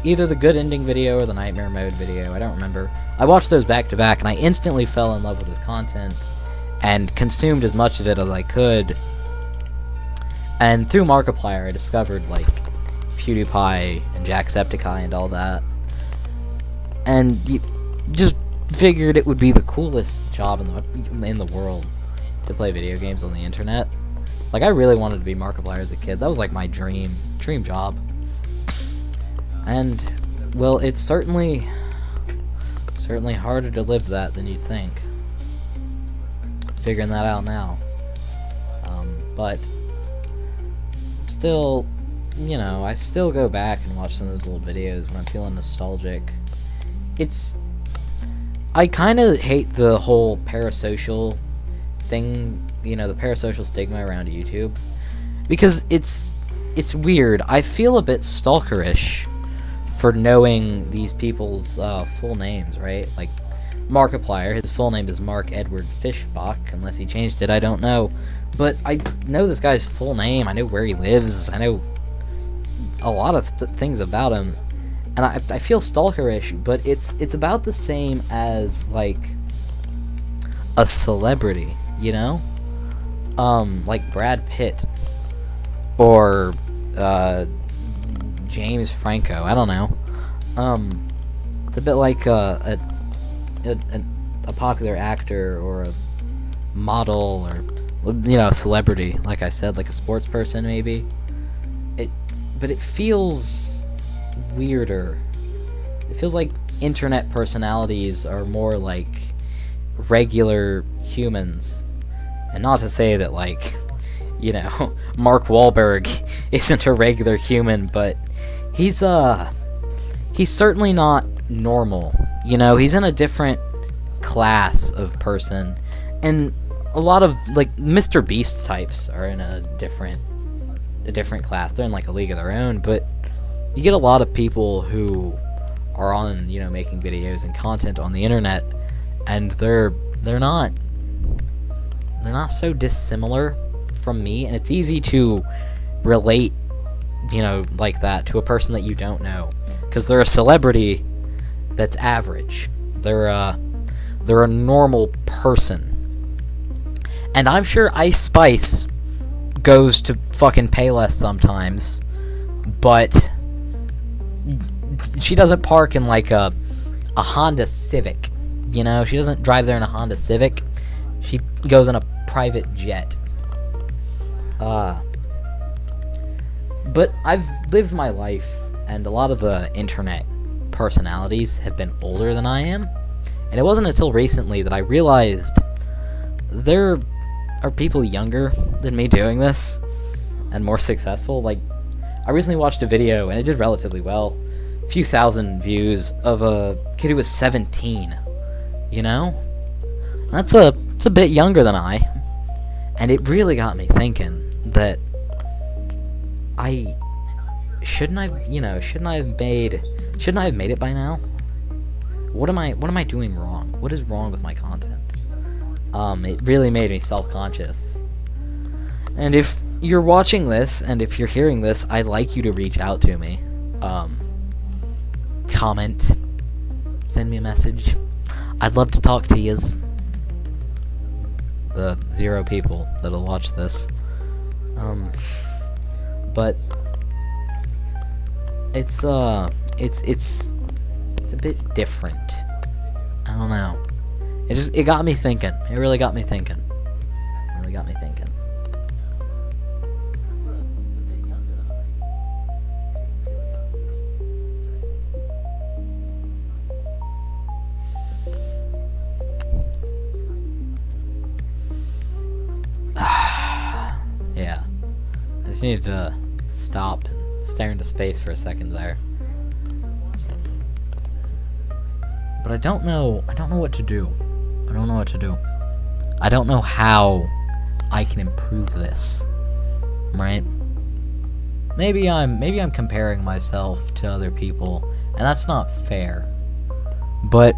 either the good ending video or the nightmare mode video, I don't remember. I watched those back to back, and I instantly fell in love with his content and consumed as much of it as I could. And through Markiplier, I discovered, PewDiePie and Jacksepticeye and all that. And just figured it would be the coolest job in the world to play video games on the internet. I really wanted to be Markiplier as a kid. That was my dream job. And well, it's certainly harder to live that than you'd think. Figuring that out now. But still, I still go back and watch some of those old videos when I'm feeling nostalgic. I kind of hate the whole parasocial thing, the parasocial stigma around YouTube, because it's weird. I feel a bit stalkerish for knowing these people's full names, right? Like Markiplier, his full name is Mark Edward Fishbach, unless he changed it, I don't know. But I know this guy's full name, I know where he lives, I know a lot of things about him. And I feel stalkerish, but it's about the same as, a celebrity, like Brad Pitt, or, James Franco, I don't know. It's a bit like, a popular actor, or a model, or, a celebrity, like I said, like a sports person, maybe. But it feels weirder. It feels like internet personalities are more like regular humans, And not to say that, like, Mark Wahlberg isn't a regular human, but he's certainly not normal. He's in a different class of person, and a lot of, like, Mr. Beast types are in a different class. They're in, like, a league of their own, but you get a lot of people who are on, making videos and content on the internet, and they're not so dissimilar from me, and it's easy to relate, like that to a person that you don't know, because they're a celebrity that's average. They're a normal person. And I'm sure Ice Spice goes to fucking Payless sometimes, but she doesn't park in, like, a Honda Civic. She doesn't drive there in a Honda Civic. She goes in a private jet. But I've lived my life, and a lot of the internet personalities have been older than I am. And it wasn't until recently that I realized there are people younger than me doing this, and more successful. Like, I recently watched a video, and it did relatively well. A few thousand views of a kid who was 17. It's a bit younger than I. And it really got me thinking that shouldn't I have made it by now? What am I doing wrong? What is wrong with my content? It really made me self-conscious. And if you're watching this, and if you're hearing this, I'd like you to reach out to me. Comment. Send me a message. I'd love to talk to yous. The 0 people that'll watch this. But it's a bit different. I don't know. It got me thinking. It really got me thinking. Yeah. I just needed to stop and stare into space for a second there. But I don't know what to do. I don't know how I can improve this. Right? Maybe I'm comparing myself to other people, and that's not fair. But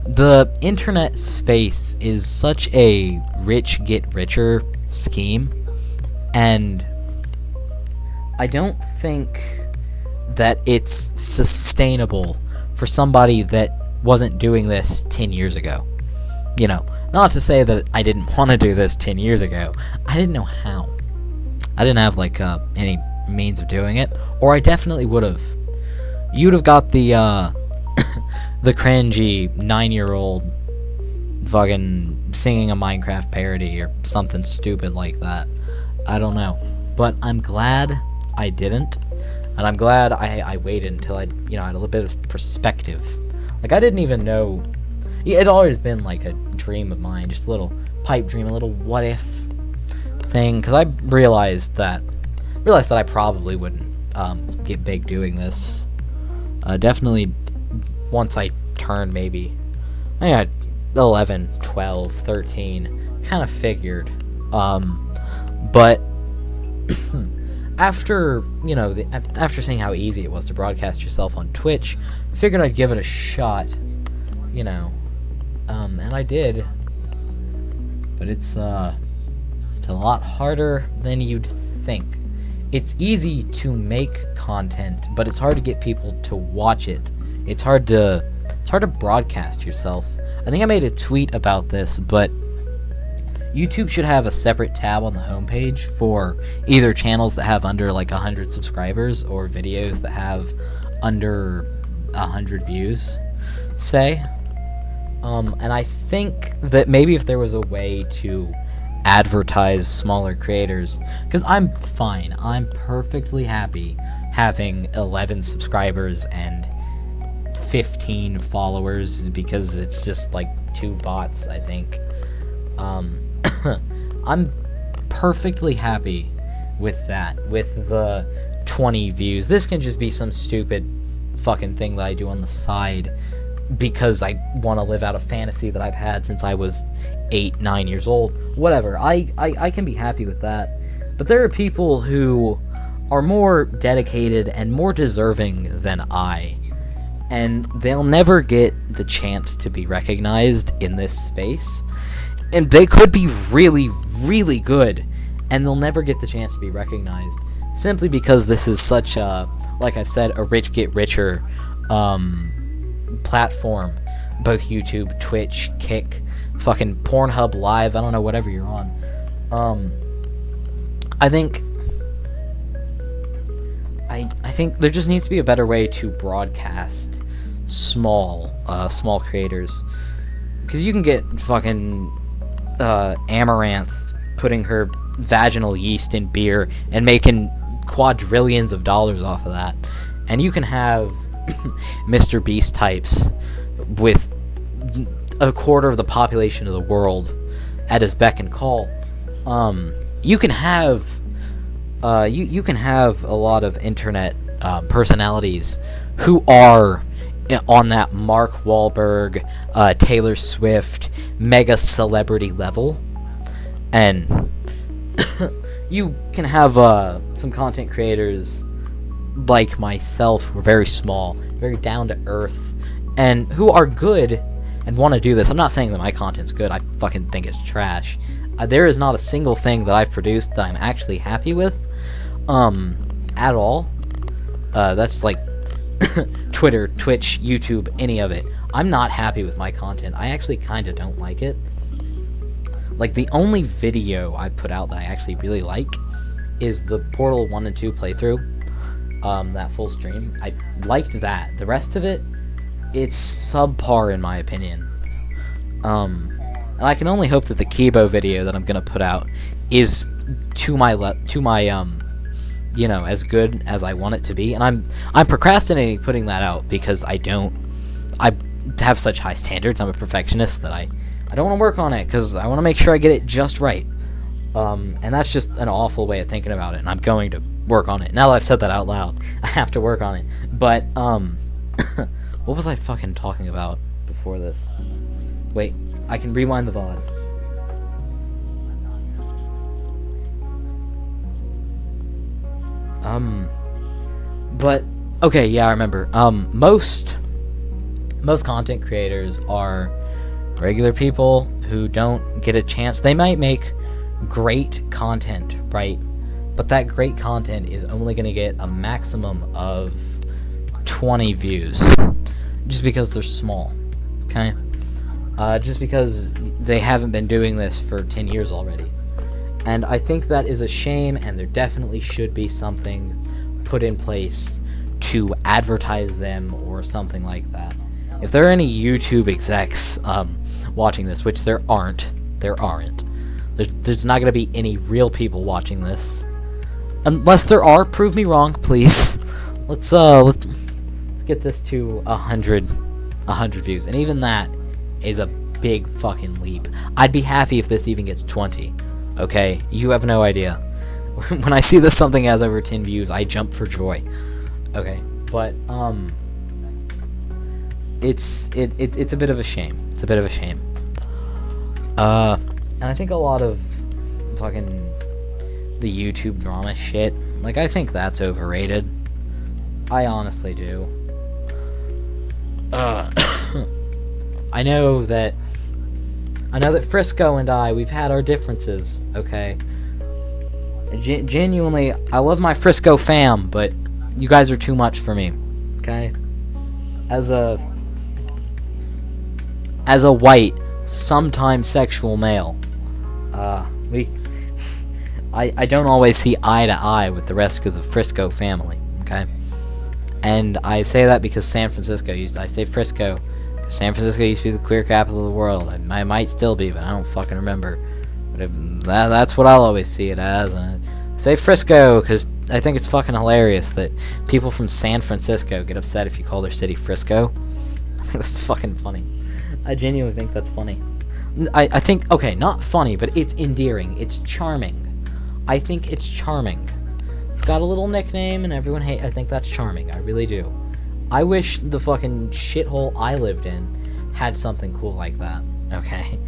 the internet space is such a rich get richer scheme, and I don't think that it's sustainable for somebody that wasn't doing this 10 years ago. Not to say that I didn't want to do this 10 years ago. I didn't know how. I didn't have, like, any means of doing it, or I definitely would have. You'd have got the the cringy 9-year-old fucking singing a Minecraft parody or something stupid like that. I don't know. But I'm glad I didn't. And I'm glad I waited until I had a little bit of perspective. Like, I didn't even know. It always been like a dream of mine, just a little pipe dream, a little what if thing. Because I realized that I probably wouldn't get big doing this. Definitely once I turned maybe, I got 11, 12, 13, kind of figured. But after seeing how easy it was to broadcast yourself on Twitch, I figured I'd give it a shot, and I did. But it's a lot harder than you'd think. It's easy to make content, but it's hard to get people to watch it. It's hard to broadcast yourself. I think I made a tweet about this, but YouTube should have a separate tab on the homepage for either channels that have under like 100 subscribers or videos that have under 100 views, say. And I think that maybe if there was a way to advertise smaller creators, because I'm fine, I'm perfectly happy having 11 subscribers and 15 followers, because it's just like 2 bots, I think. I'm perfectly happy with that, with the 20 views. This can just be some stupid fucking thing that I do on the side because I want to live out a fantasy that I've had since I was 8-9 years old. Whatever, I can be happy with that. But there are people who are more dedicated and more deserving than I, and they'll never get the chance to be recognized in this space. And they could be really, really good, and they'll never get the chance to be recognized simply because this is such a, like I've said, a rich get richer platform. Both YouTube, Twitch, Kick, fucking Pornhub Live, I don't know, whatever you're on. I think there just needs to be a better way to broadcast small creators, because you can get fucking Amaranth putting her vaginal yeast in beer and making quadrillions of dollars off of that, and you can have Mr. Beast types with a quarter of the population of the world at his beck and call. You can have you can have a lot of internet personalities who are on that Mark Wahlberg, Taylor Swift, mega celebrity level, and you can have some content creators like myself who are very small, very down to earth, and who are good and want to do this. I'm not saying that my content's good. I fucking think it's trash. There is not a single thing that I've produced that I'm actually happy with, at all. That's like Twitter, Twitch, YouTube, any of it. I'm not happy with my content. I actually kind of don't like it. Like, the only video I put out that I actually really like is the Portal 1 and 2 playthrough, that full stream. I liked that. The rest of it, it's subpar in my opinion. And I can only hope that the Kibo video that I'm gonna put out is to my you know, as good as I want it to be. And I'm procrastinating putting that out because I have such high standards. I'm a perfectionist that I don't want to work on it because I want to make sure I get it just right. And that's just an awful way of thinking about it, and I'm going to work on it. Now that I've said that out loud, I have to work on it. But, what was I fucking talking about before this? Wait, I can rewind the VOD. But, okay, yeah, I remember. Most content creators are regular people who don't get a chance. They might make great content, right? But that great content is only going to get a maximum of 20 views. Just because they're small, okay? Just because they haven't been doing this for 10 years already. And I think that is a shame, and there definitely should be something put in place to advertise them or something like that. If there are any YouTube execs watching this, which there aren't. There's not going to be any real people watching this. Unless there are, prove me wrong, please. Let's get this to 100 views. And even that is a big fucking leap. I'd be happy if this even gets 20. Okay? You have no idea. When I see that something has over 10 views, I jump for joy. Okay? But, it's a bit of a shame. It's a bit of a shame. And I think a lot of fucking the YouTube drama shit, like, I think that's overrated. I honestly do. I know that Frisco and we've had our differences, okay? Genuinely, I love my Frisco fam, but you guys are too much for me, okay? As a white, sometimes sexual male, I don't always see eye to eye with the rest of the Frisco family, okay? And I say that because I say Frisco, because San Francisco used to be the queer capital of the world. I might still be, but I don't fucking remember. But that's what I'll always see it as. And I say Frisco because I think it's fucking hilarious that people from San Francisco get upset if you call their city Frisco. That's fucking funny. I genuinely think that's funny. I think, okay, not funny, but it's endearing. It's charming. I think it's charming. It's got a little nickname, and everyone I think that's charming. I really do. I wish the fucking shithole I lived in had something cool like that. Okay.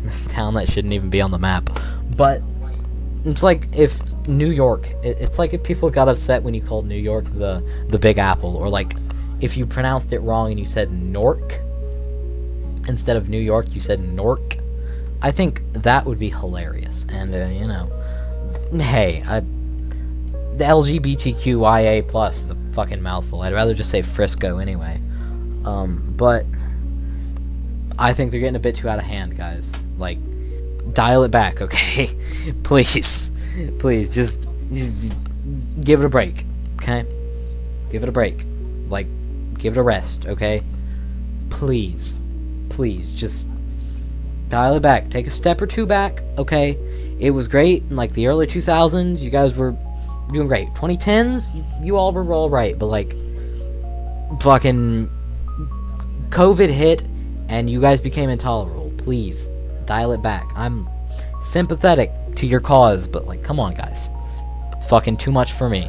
This town that shouldn't even be on the map. But it's like if New York, it's like if people got upset when you called New York the Big Apple, or like if you pronounced it wrong and you said Nork instead of New York, you said Nork. I think that would be hilarious. And you know, hey, the LGBTQIA plus is a fucking mouthful. I'd rather just say Frisco anyway. But I think they're getting a bit too out of hand, guys. Like, dial it back, okay? Please, just give it a break, okay? Give it a break. Like, give it a rest, okay? Please, just dial it back. Take a step or two back, okay? It was great in, like, the early 2000s. You guys were doing great. 2010s, you all were all right, but, like, fucking COVID hit, and you guys became intolerable. Please, dial it back. I'm sympathetic to your cause, but, like, come on, guys. It's fucking too much for me.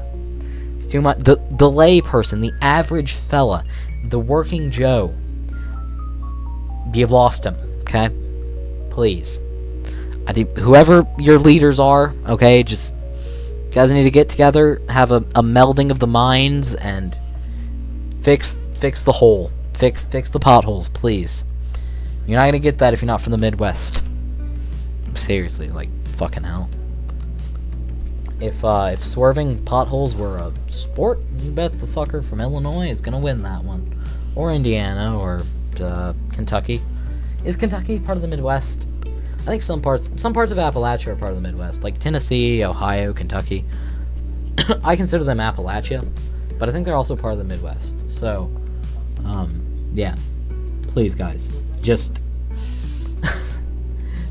It's too much. The lay person, the average fella, the working Joe, you've lost him, okay? Please. Whoever your leaders are, okay, just, you guys need to get together, have a melding of the minds, and fix the hole. Fix the potholes, please. You're not gonna get that if you're not from the Midwest. Seriously, like, fucking hell. If swerving potholes were a sport, you bet the fucker from Illinois is gonna win that one. Or Indiana, or Kentucky. Is Kentucky part of the Midwest? I think some parts of Appalachia are part of the Midwest, like Tennessee, Ohio, Kentucky. I consider them Appalachia, but I think they're also part of the Midwest. So, yeah. Please, guys, just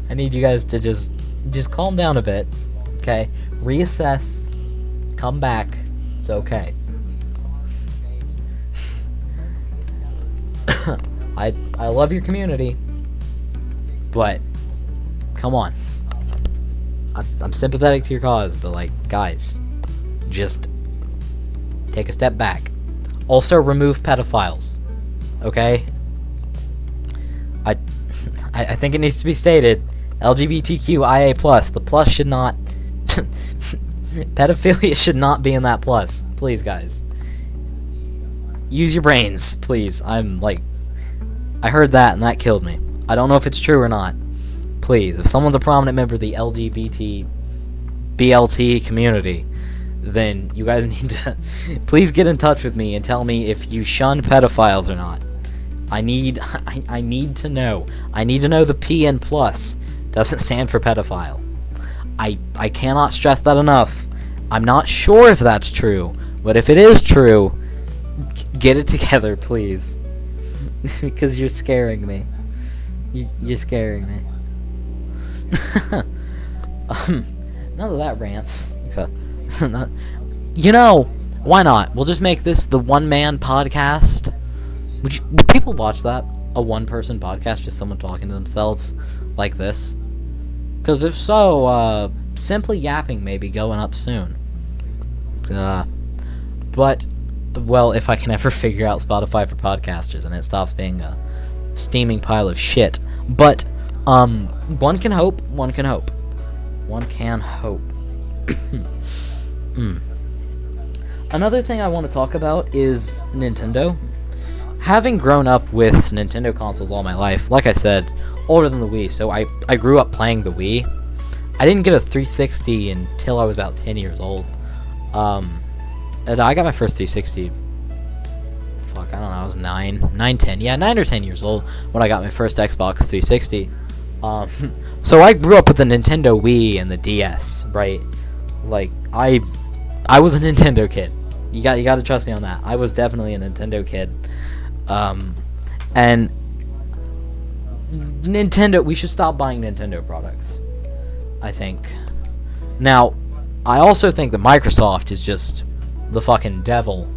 I need you guys to just calm down a bit, okay? Reassess, come back. It's okay. I love your community, but come on. I'm sympathetic to your cause, but, like, guys, just take a step back. Also, remove pedophiles, okay? I think it needs to be stated, LGBTQIA+, the plus should not, pedophilia should not be in that plus. Please, guys. Use your brains, please. I heard that, and that killed me. I don't know if it's true or not. Please, if someone's a prominent member of the LGBT, BLT community, then you guys need to please get in touch with me and tell me if you shun pedophiles or not. I need to know. I need to know the P in plus doesn't stand for pedophile. I cannot stress that enough. I'm not sure if that's true, but if it is true, get it together, please. Because you're scaring me. You're scaring me. None of that rants. Okay. You know, why not? We'll just make this the one-man podcast. Would people watch that? A one-person podcast, just someone talking to themselves like this? Because if so, simply yapping may be going up soon. But, well, if I can ever figure out Spotify for podcasters and it stops being a steaming pile of shit. But, one can hope. One can hope. Another thing I want to talk about is Nintendo. Having grown up with Nintendo consoles all my life, like I said, older than the Wii, so I grew up playing the Wii. I didn't get a 360 until I was about 10 years old. And I got my first 360, I don't know, I was 9, 10 or 10 years old when I got my first Xbox 360. So I grew up with the Nintendo Wii and the DS, right? Like, I was a Nintendo kid. You got to trust me on that. I was definitely a Nintendo kid. And Nintendo, we should stop buying Nintendo products, I think. Now, I also think that Microsoft is just the fucking devil.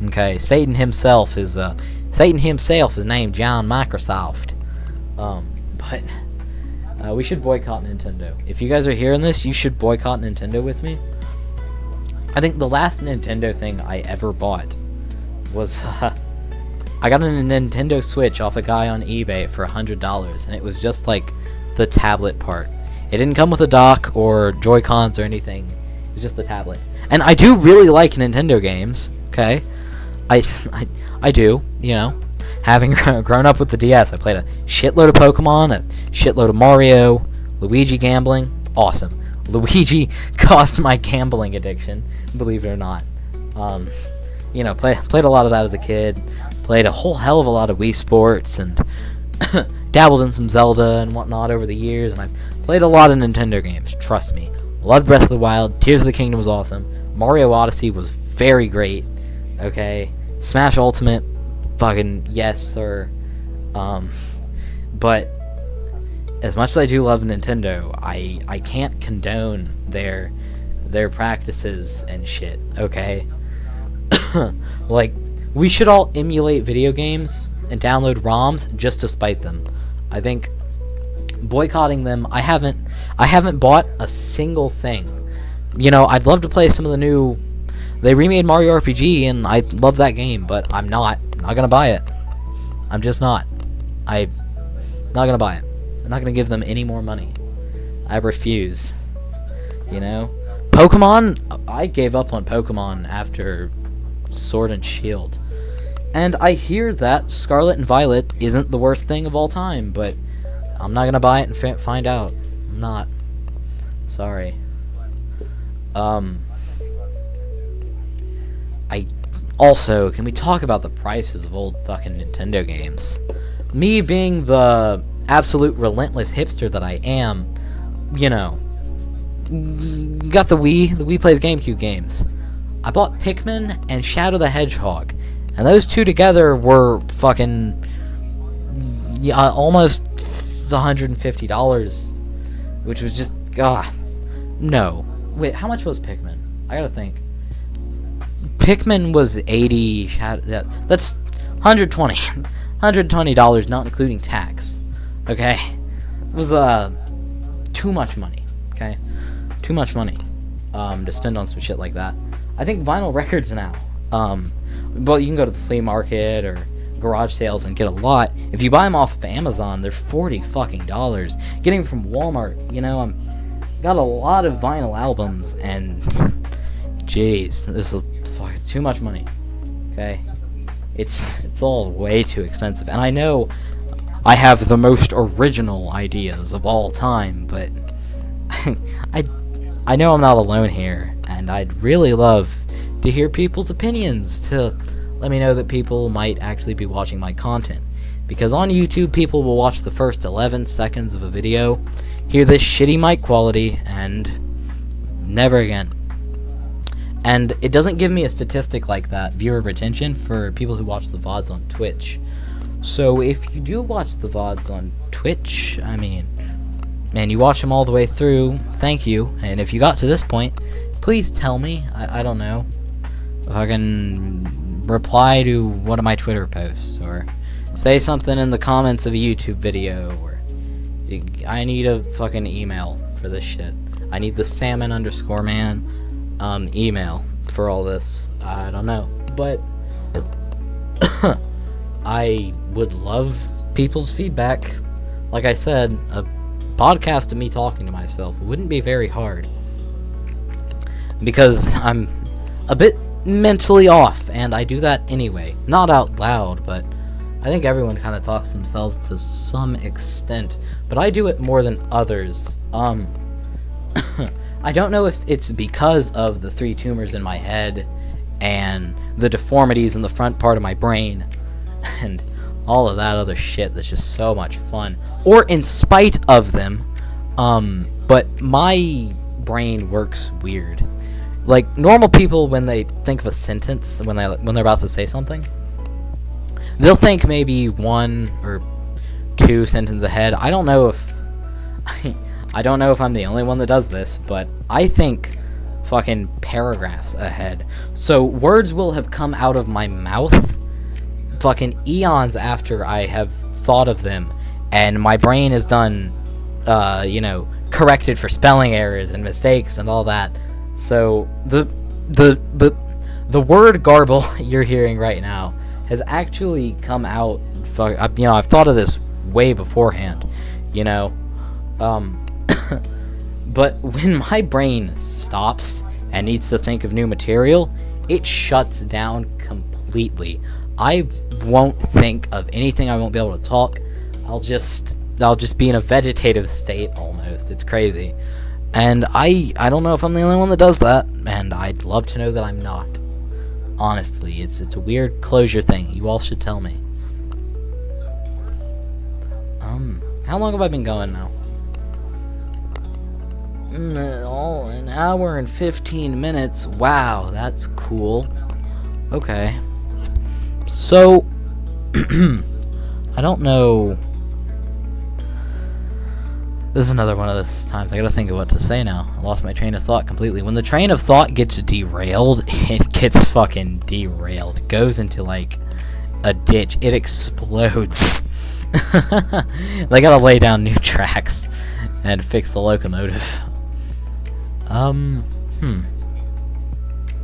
Okay, Satan himself is named John Microsoft. but we should boycott Nintendo. If you guys are hearing this, you should boycott Nintendo with me. I think the last Nintendo thing I ever bought was I got a Nintendo Switch off a guy on eBay for $100, and it was just like the tablet part. It didn't come with a dock or Joy-Cons or anything. It was just the tablet. And I do really like Nintendo games, okay? I do, you know. Having grown up with the DS, I played a shitload of Pokemon, a shitload of Mario, Luigi gambling. Awesome. Luigi caused my gambling addiction, believe it or not. You know, played a lot of that as a kid. Played a whole hell of a lot of Wii Sports and dabbled in some Zelda and whatnot over the years. And I played a lot of Nintendo games, trust me. Loved Breath of the Wild. Tears of the Kingdom was awesome. Mario Odyssey was very great. Okay. Smash Ultimate, fucking yes, sir. But as much as I do love Nintendo, I can't condone their practices and shit, okay? Like, we should all emulate video games and download ROMs just to spite them. I think boycotting them, I haven't bought a single thing. You know, I'd love to play some of the new... They remade Mario RPG, and I love that game, but I'm not gonna buy it. I'm just not. I'm not gonna buy it. I'm not gonna give them any more money. I refuse. You know? Pokemon, I gave up on Pokemon after Sword and Shield. And I hear that Scarlet and Violet isn't the worst thing of all time, but I'm not gonna buy it and find out. I'm not. Sorry. Also, can we talk about the prices of old fucking Nintendo games? Me being the absolute relentless hipster that I am, you know, got the Wii. The Wii plays GameCube games. I bought Pikmin and Shadow the Hedgehog, and those two together were fucking almost $150, which was just no. Wait, how much was Pikmin? I gotta think. Pikmin was $80. That's $120. $120, not including tax. Okay, it was too much money. Okay, too much money to spend on some shit like that. I think vinyl records now. Well, you can go to the flea market or garage sales and get a lot. If you buy them off of Amazon, they're $40 fucking dollars. Getting them from Walmart, you know, got a lot of vinyl albums, and jeez, this is fucking too much money. Okay, it's all way too expensive, and I know I have the most original ideas of all time, but I know I'm not alone here, and I'd really love to hear people's opinions, to let me know that people might actually be watching my content. Because on YouTube, people will watch the first 11 seconds of a video, hear this shitty mic quality, and never again. And it doesn't give me a statistic like that, viewer retention, for people who watch the VODs on Twitch. So if you do watch the VODs on Twitch, I mean, and you watch them all the way through, thank you. And if you got to this point, please tell me. I don't know if I can reply to one of my Twitter posts, or say something in the comments of a YouTube video, or I need a fucking email for this shit. I need the salmon_man email for all this. I don't know, but I would love people's feedback. Like I said, a podcast of me talking to myself wouldn't be very hard, because I'm a bit mentally off, and I do that anyway. Not out loud, but I think everyone kind of talks to themselves to some extent, but I do it more than others. I don't know if it's because of the 3 tumors in my head and the deformities in the front part of my brain and all of that other shit that's just so much fun, or in spite of them, but my brain works weird. Like, normal people, when they think of a sentence, when they're about to say something, they'll think maybe 1 or 2 sentences ahead. I don't know if I'm the only one that does this, but I think fucking paragraphs ahead. So words will have come out of my mouth fucking eons after I have thought of them, and my brain is done, corrected for spelling errors and mistakes and all that. So the word garble you're hearing right now has actually come out. I've thought of this way beforehand, but when my brain stops and needs to think of new material, it shuts down completely. I won't think of anything. I won't be able to talk. I'll just be in a vegetative state almost. It's crazy. And I don't know if I'm the only one that does that, and I'd love to know that I'm not. Honestly, it's a weird closure thing. You all should tell me. How long have I been going now? An hour and 15 minutes. Wow, that's cool. Okay. So, I don't know. This is another one of those times I gotta think of what to say now. I lost my train of thought completely. When the train of thought gets derailed, it gets fucking derailed. It goes into, like, a ditch. It explodes. They gotta lay down new tracks and fix the locomotive.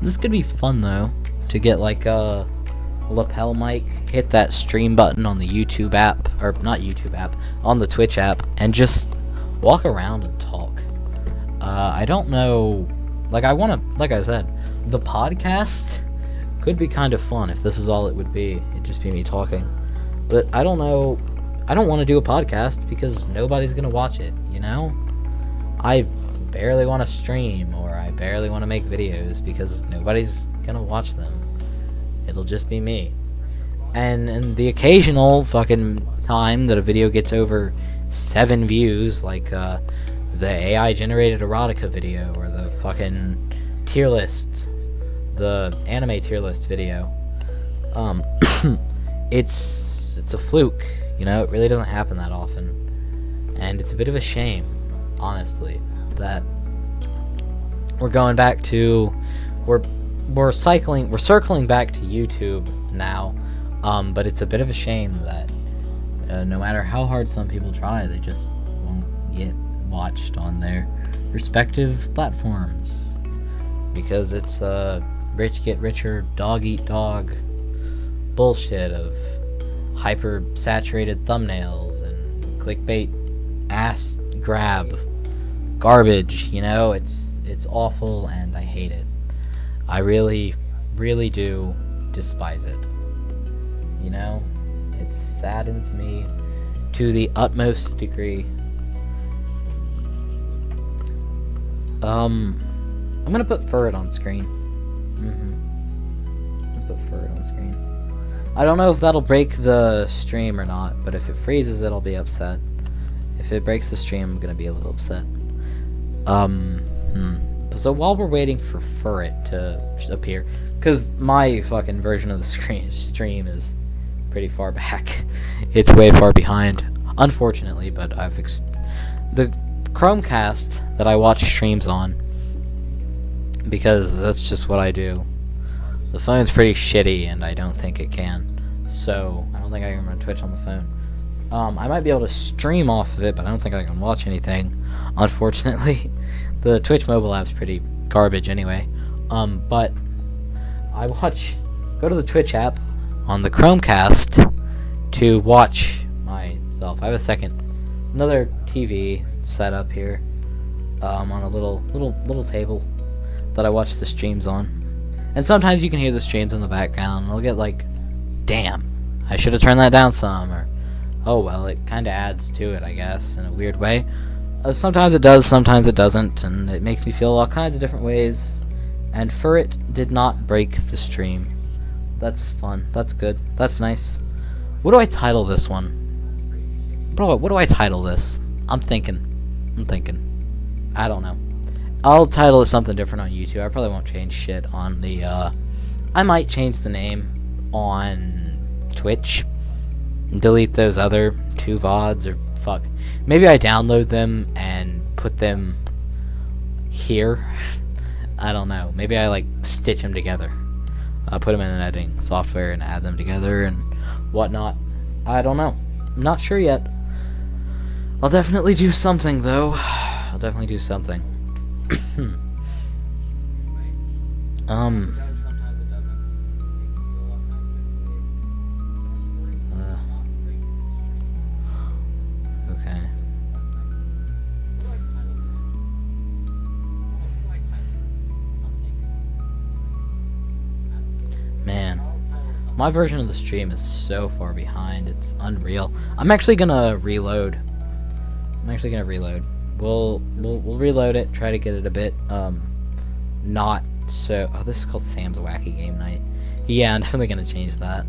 This could be fun, though, to get, like, a lapel mic, hit that stream button on the YouTube app, or not YouTube app, on the Twitch app, and just walk around and talk. I don't know, like I said, the podcast could be kind of fun if this is all it would be. It'd just be me talking. But I don't know, I don't want to do a podcast because nobody's gonna watch it, I barely want to stream, or I barely want to make videos because nobody's gonna watch them. It'll just be me. And the occasional fucking time that a video gets over 7 views, like the AI generated erotica video, or the fucking tier list, the anime tier list video, it's a fluke, it really doesn't happen that often. And it's a bit of a shame, honestly, that we're going back to, we're circling back to YouTube now, but it's a bit of a shame that no matter how hard some people try, they just won't get watched on their respective platforms, because it's rich get richer, dog eat dog bullshit of hyper saturated thumbnails and clickbait ass grab garbage. It's awful, and I hate it. I really, really do despise it. It saddens me to the utmost degree. I'm gonna put Furret on screen. Put Furret on screen. I don't know if that'll break the stream or not, but if it freezes it, I'll be upset. If it breaks the stream, I'm gonna be a little upset. So while we're waiting for Furret to appear, because my fucking version of the stream is pretty far back. It's way far behind, unfortunately, but the Chromecast that I watch streams on, because that's just what I do. The phone's pretty shitty, and I don't think it can, so I don't think I can run Twitch on the phone. I might be able to stream off of it, but I don't think I can watch anything, unfortunately. The Twitch mobile app's pretty garbage anyway. But I go to the Twitch app on the Chromecast to watch myself. I have another TV set up here, on a little table that I watch the streams on. And sometimes you can hear the streams in the background, and I'll get like, damn, I should have turned that down some, or, oh well, it kind of adds to it, I guess, in a weird way. Sometimes it does, sometimes it doesn't, and it makes me feel all kinds of different ways. And Furret did not break the stream. That's fun. That's good. That's nice. What do I title this one? Bro, what do I title this? I'm thinking. I don't know. I'll title it something different on YouTube. I probably won't change shit on the, I might change the name on Twitch. Delete those other 2 VODs, or fuck. Maybe I download them and put them here. I don't know. Maybe I, like, stitch them together. Put them in an editing software and add them together and whatnot. I don't know. I'm not sure yet. I'll definitely do something, though. I'll definitely do something. Okay. Man, my version of the stream is so far behind, it's unreal. I'm actually gonna reload. We'll reload it, try to get it a bit, not so... Oh, this is called Sam's Wacky Game Night. Yeah, I'm definitely gonna change that.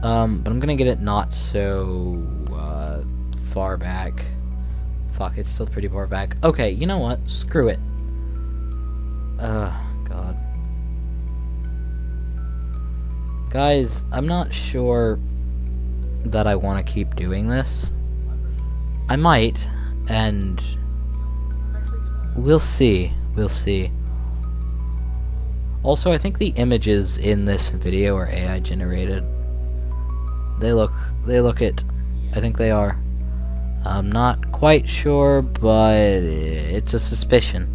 But I'm gonna get it not so, far back. Fuck, it's still pretty far back. Okay, you know what? Screw it. God. Guys, I'm not sure that I want to keep doing this. I might, and we'll see. We'll see. Also, I think the images in this video are AI generated. They look it. I think they are. I'm not quite sure, but it's a suspicion.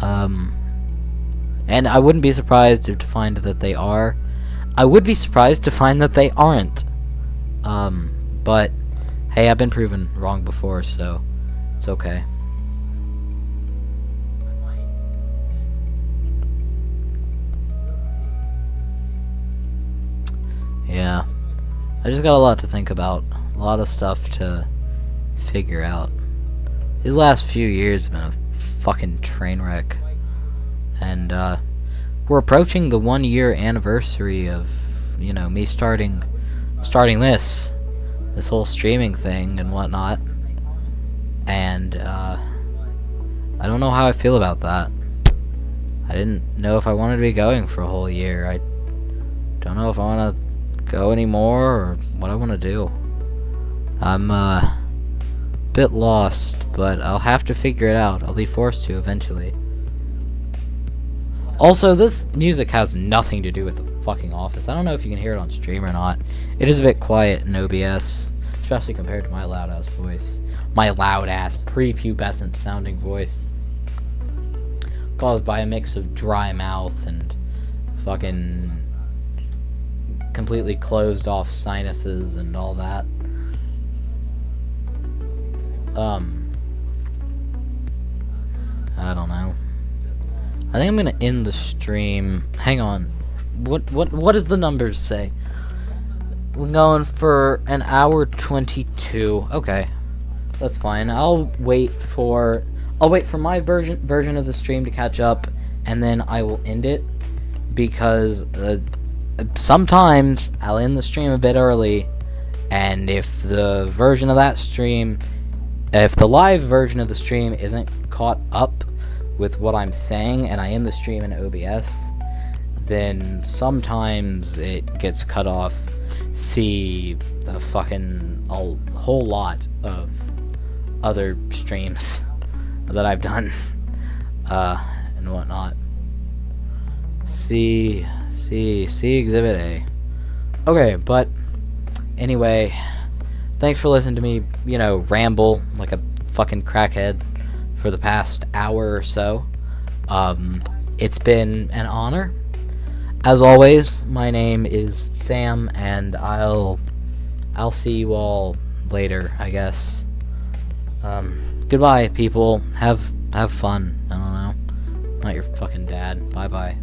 And I wouldn't be surprised to find that they are. I would be surprised to find that they aren't. But hey, I've been proven wrong before, so it's okay. Yeah. I just got a lot to think about. A lot of stuff to figure out. These last few years have been a fucking train wreck. And, we're approaching the 1-year anniversary of, you know, me starting this whole streaming thing and whatnot. And, I don't know how I feel about that. I didn't know if I wanted to be going for a whole year. I don't know if I want to go anymore or what I want to do. I'm, a bit lost, but I'll have to figure it out. I'll be forced to eventually. Also, this music has nothing to do with the fucking office. I don't know if you can hear it on stream or not. It is a bit quiet in OBS, especially compared to my loud-ass voice. My loud-ass, prepubescent sounding voice. Caused by a mix of dry mouth and fucking completely closed off sinuses and all that. I don't know. I think I'm gonna end the stream. Hang on. What does the numbers say? We're going for an hour 22. Okay, that's fine. I'll wait for my version of the stream to catch up, and then I will end it because sometimes I'll end the stream a bit early, and if the version of that stream, if the live version of the stream isn't caught up with what I'm saying and I end the stream in OBS, then sometimes it gets cut off. See the fucking a whole lot of other streams that I've done and whatnot. See Exhibit A. Okay, but anyway, thanks for listening to me, you know, ramble like a fucking crackhead for the past hour or so. It's been an honor. As always, my name is Sam, and I'll see you all later, I guess. Goodbye, people. Have fun. I don't know. Not your fucking dad. Bye-bye.